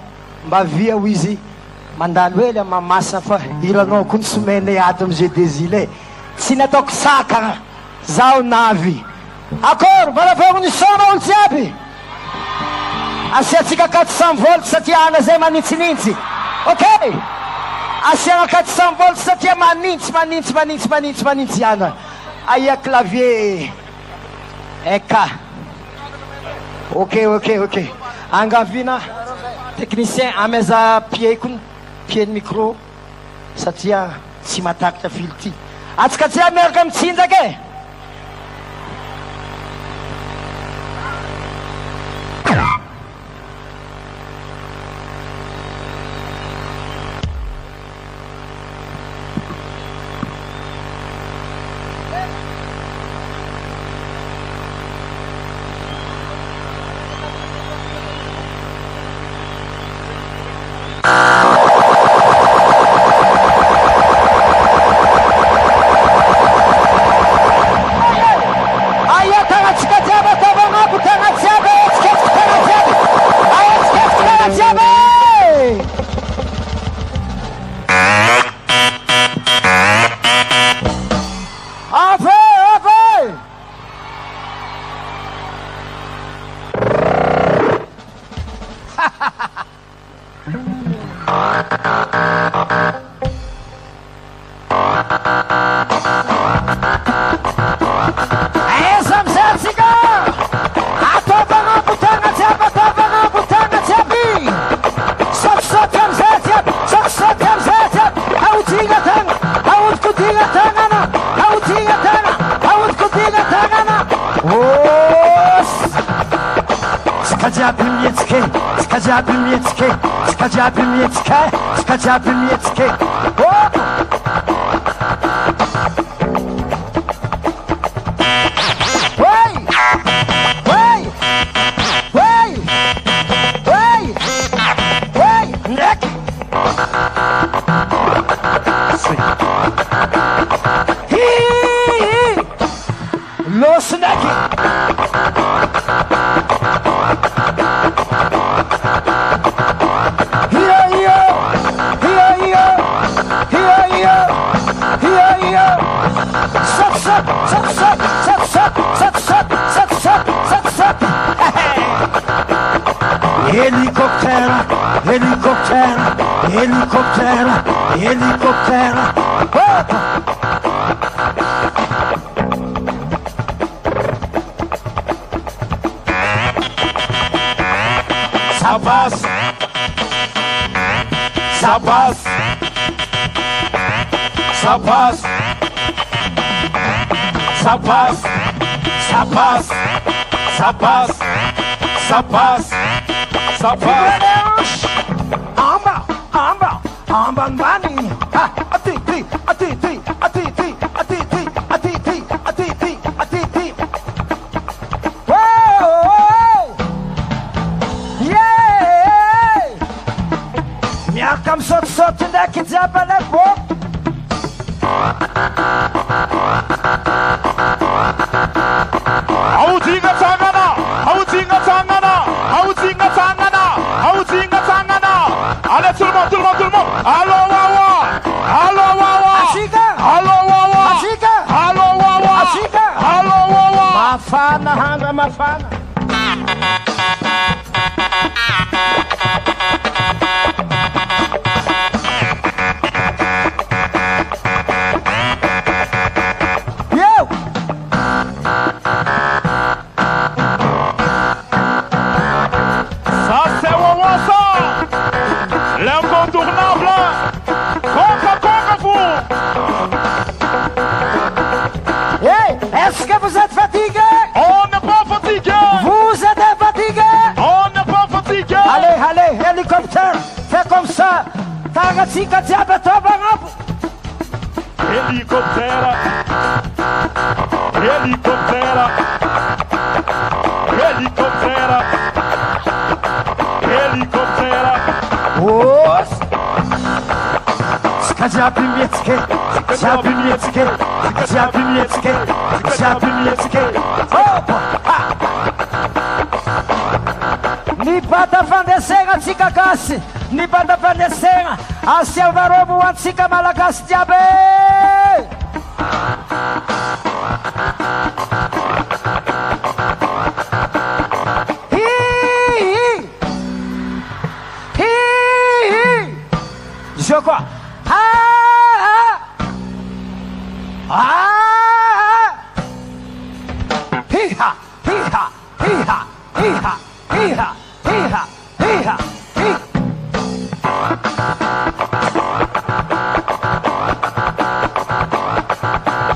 mba via ho izy mandalo hely amin'ny Mahamasina fa iranao koa ny somene ato amin'ny Jeux des îles tsy nataoko saka zao navy akôro malavogny sona olo jiaby asiatsika 400 volts satria ana zay manintsinintsy. Ok, asiana 400 volts satria manintsy yana. Aia clavier eka. Ok. Angavina technicien ameza pied ny micro satria tsy matakatra fily ty. Atsika tsy miaraka mitsinjaka e. hélicoptère, hélicoptère. Ça passe, ça passe, ça passe, ça passe, ça passe, ça passe, ça passe, ça passe. Amban bani, atiti, atiti, atiti, atiti, atiti, atiti, atiti. Wow, yeah. Miakam sot ndaki diaba na bo. Autinga tangana, autinga tangana, autinga tangana, autinga tangana. Allez tout le monde, tout le monde, tout le monde. Allo wawa, allo wawa, Ashika, allo wawa, Ashika, allo wawa, Ashika, allo wawa. Mafana hanga mafana. L'incontournable, contre vous. Hey, est-ce que vous êtes fatigué? On n'est pas fatigué. Vous êtes fatigué? On n'est pas fatigué. Allez, allez, hélicoptère, fais comme ça. Tagatsika diabeto. Hélicoptère, hélicoptère, hélicoptère, hélicoptère. Oh, Skazabimieckie, Skazabimieckie, Skazabimieckie, Skazabimieckie. Ni bata fandesera tsikakasi, ni bata fandesera, asia varovo antsika malagasy jiaby. Je crois. Hi-ha, hi-ha, hi-ha, hi-ha, hi-ha, hi-ha, hi-ha, hi.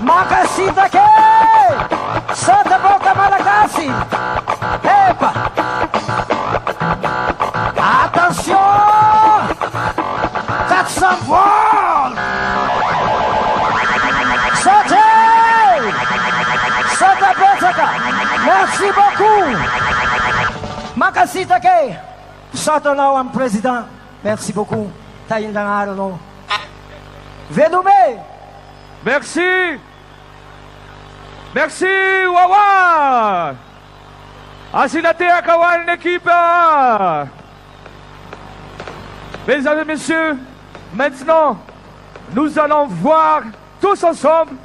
Makasita ke! Santa boca Malagasy! Epa! Attention! 400 volts! Sautez! Santa Barea! Merci beaucoup! Makasita ke! Satanao ang président. Merci beaucoup. Taindang araw no. Velume! Merci. Merci, Wawa. Asinate Akawan l'équipe. Mesdames et messieurs, maintenant, nous allons voir tous ensemble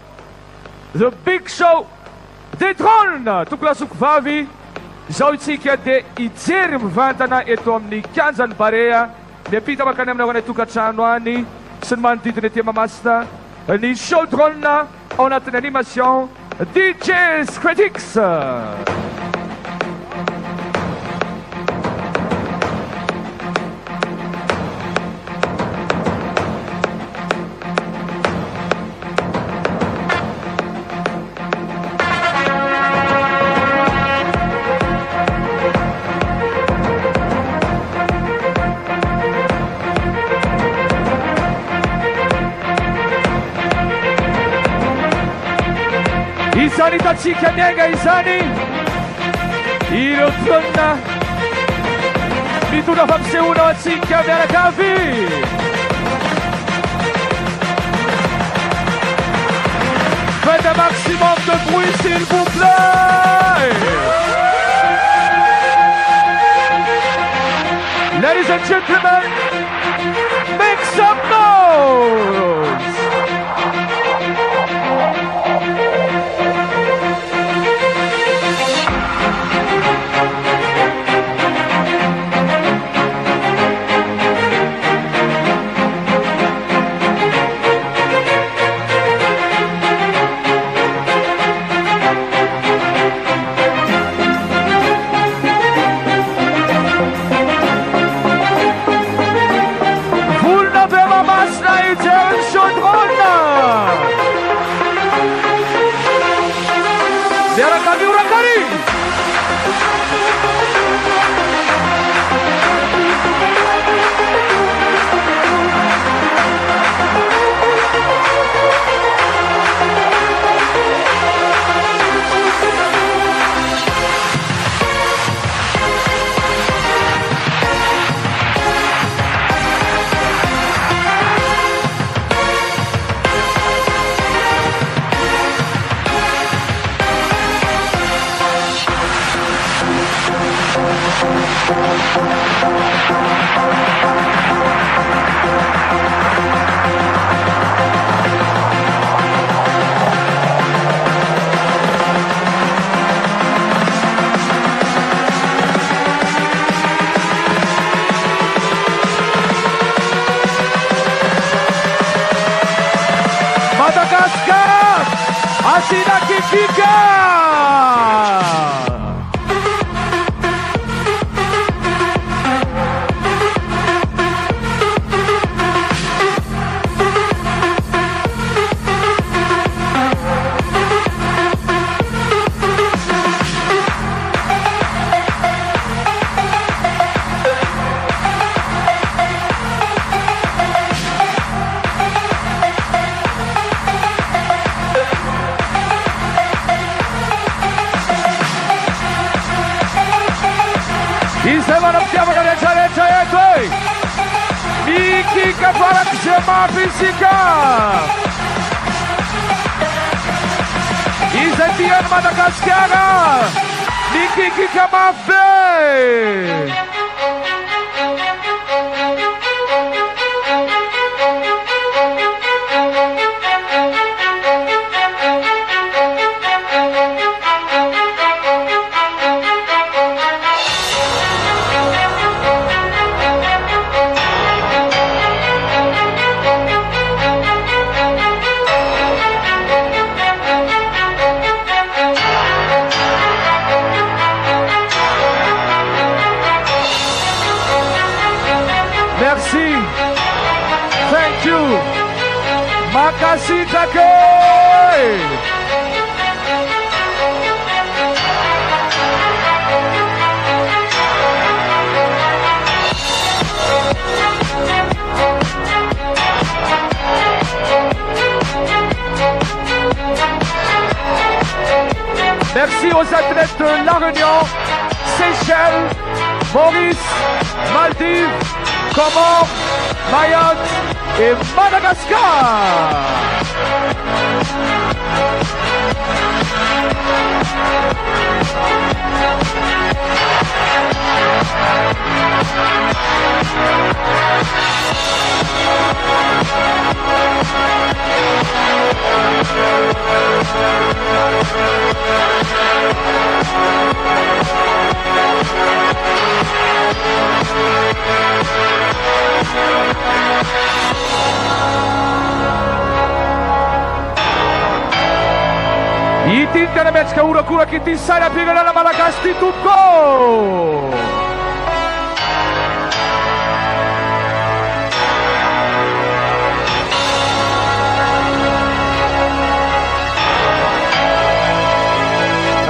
the big show des drones. Tukla Sukvavi, Zautsika de Itzerim Vantana etomni Kanzan Barea, ne pita makanem na wane tukachanwani, seulement dit de Mahamasina. Ni show drone on a une animation DJ's Critics. Izani tachika nyanga izani Irotuna Mituna famseuna achika miarakavi Faites un maximum de bruit s'il vous plaît. Ladies and gentlemen, make some noise. Angel Chaudron. Biarkan kami urakari. Madagascar, Asina Kifika. Niki Kaparak Zema Fisika Izetian Madagascar Niki Kikamafe. Merci. Thank you. Makasih Takoy. Merci aux athlètes de La Réunion, Seychelles, Maurice, Maldives, Comores, Mayotte et Madagascar. Itinta na mecka urakura kiti saya pigana na Malagas tituko.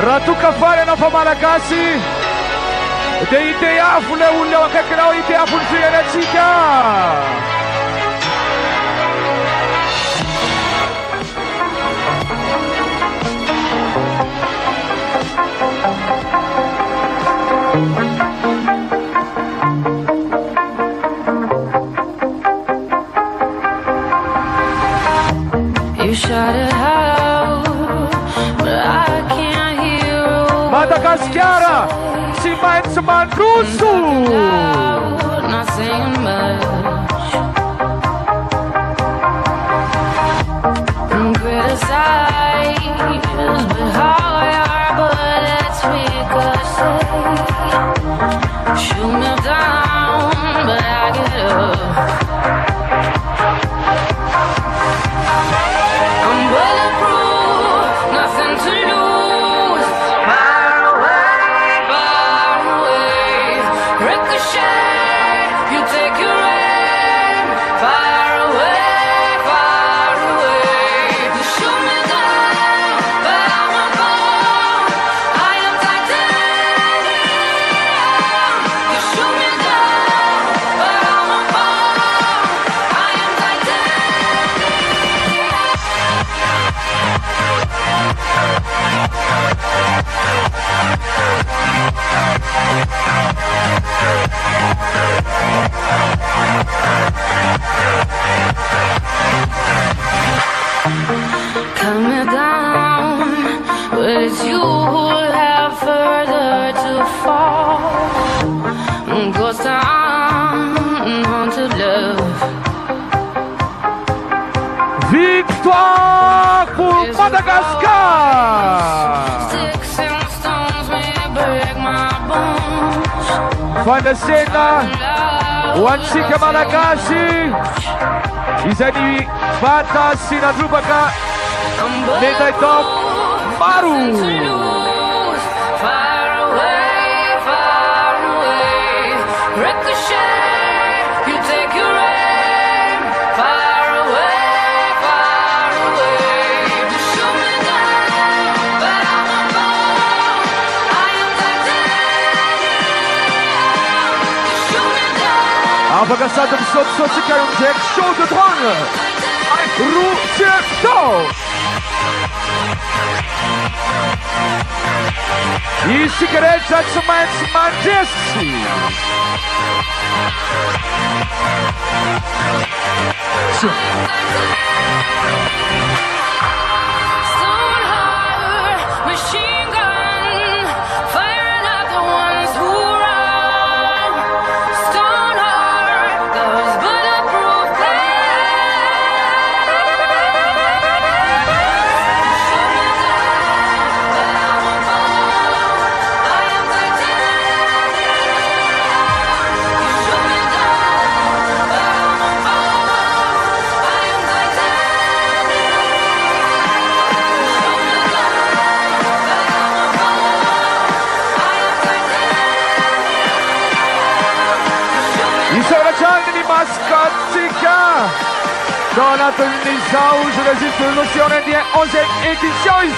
Ratu kafare na Pamalagasi. De idea fule ulle wakakrao idea fun fiere chika. You shot it out, but I can't hear a Madagascar, si main seman rusu. not saying much. I'm criticized, but how your bullets ricochet. Shoot me down, but I get up. I'm bulletproof, nothing to lose. Far away, ricochet. You take your aim. Victoire pour Madagascar. Fin de scène, Wansika Malagasy, izany bata sinadrobaka médaille d'or maro. Bagassado de Sotsika Jack show de drone. Retiendra. E cigarette Judgment Majesty. Machine gun, firing at the ones who run. Stone heart, those bulletproof Mascotica donato l'Isao sull'istituzione di 11è JIOI.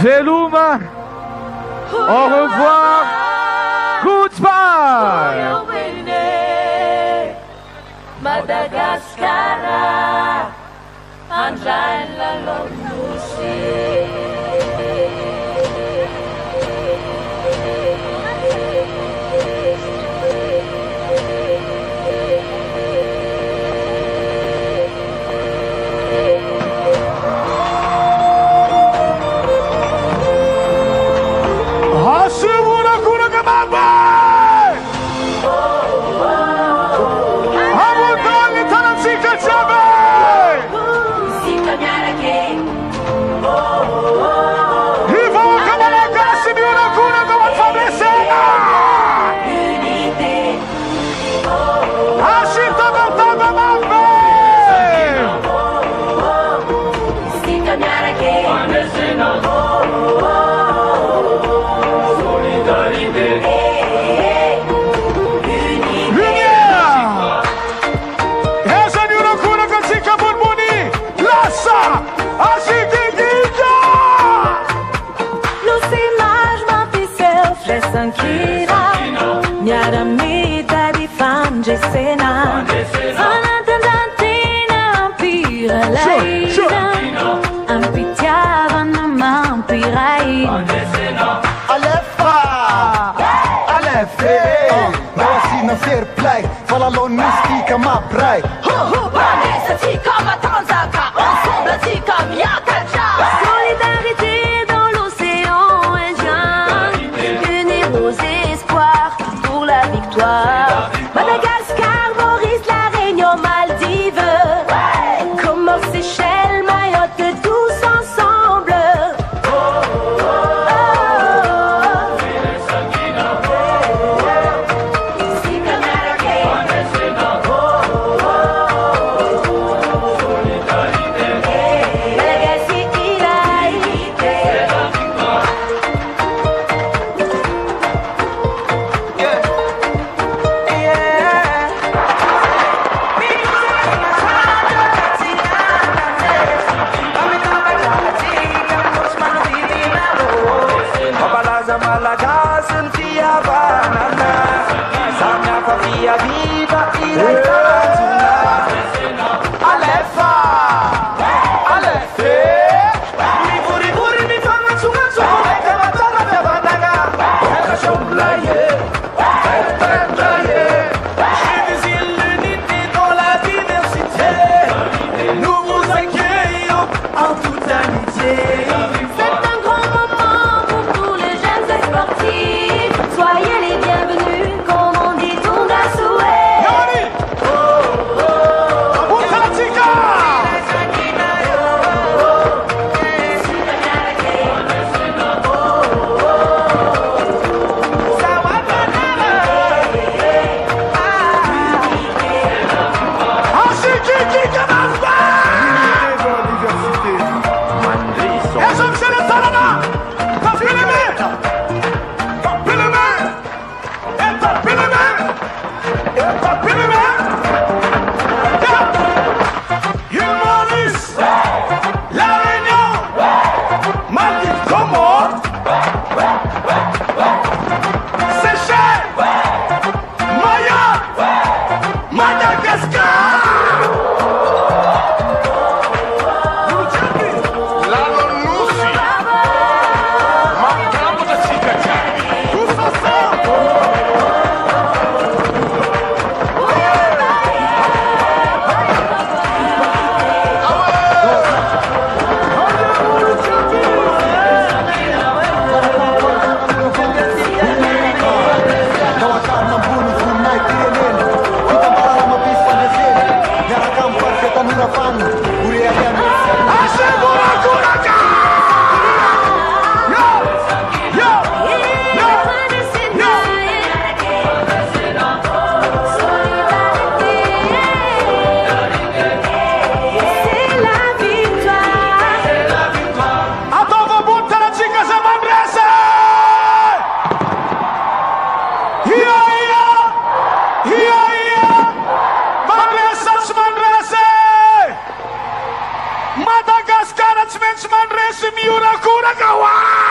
Veluma, au revoir, goodbye. Madagascar, andrai la fair play, fala l'onistica kama pray. Vanessa tika matanzaka, ensemble tika miakacha. Solidarité dans l'océan Indien, unis nos espoirs pour la victoire. Madagascar, Maurice, La Réunion, Maldives, Comores, Seychelles, Mayotte, tous ensemble. malagasy ny fihavanana samy hafa fiaviva iray tanjona alefa alefe mivorivory mifanatsognatsoa eka matara fihavanana eka somlaye C'est un grand moment pour tous les jeunes et sportifs. Soyez les bienvenus, comme on dit, tout à souhait. Madagascar, it's men's man race, Miura Kuragawa!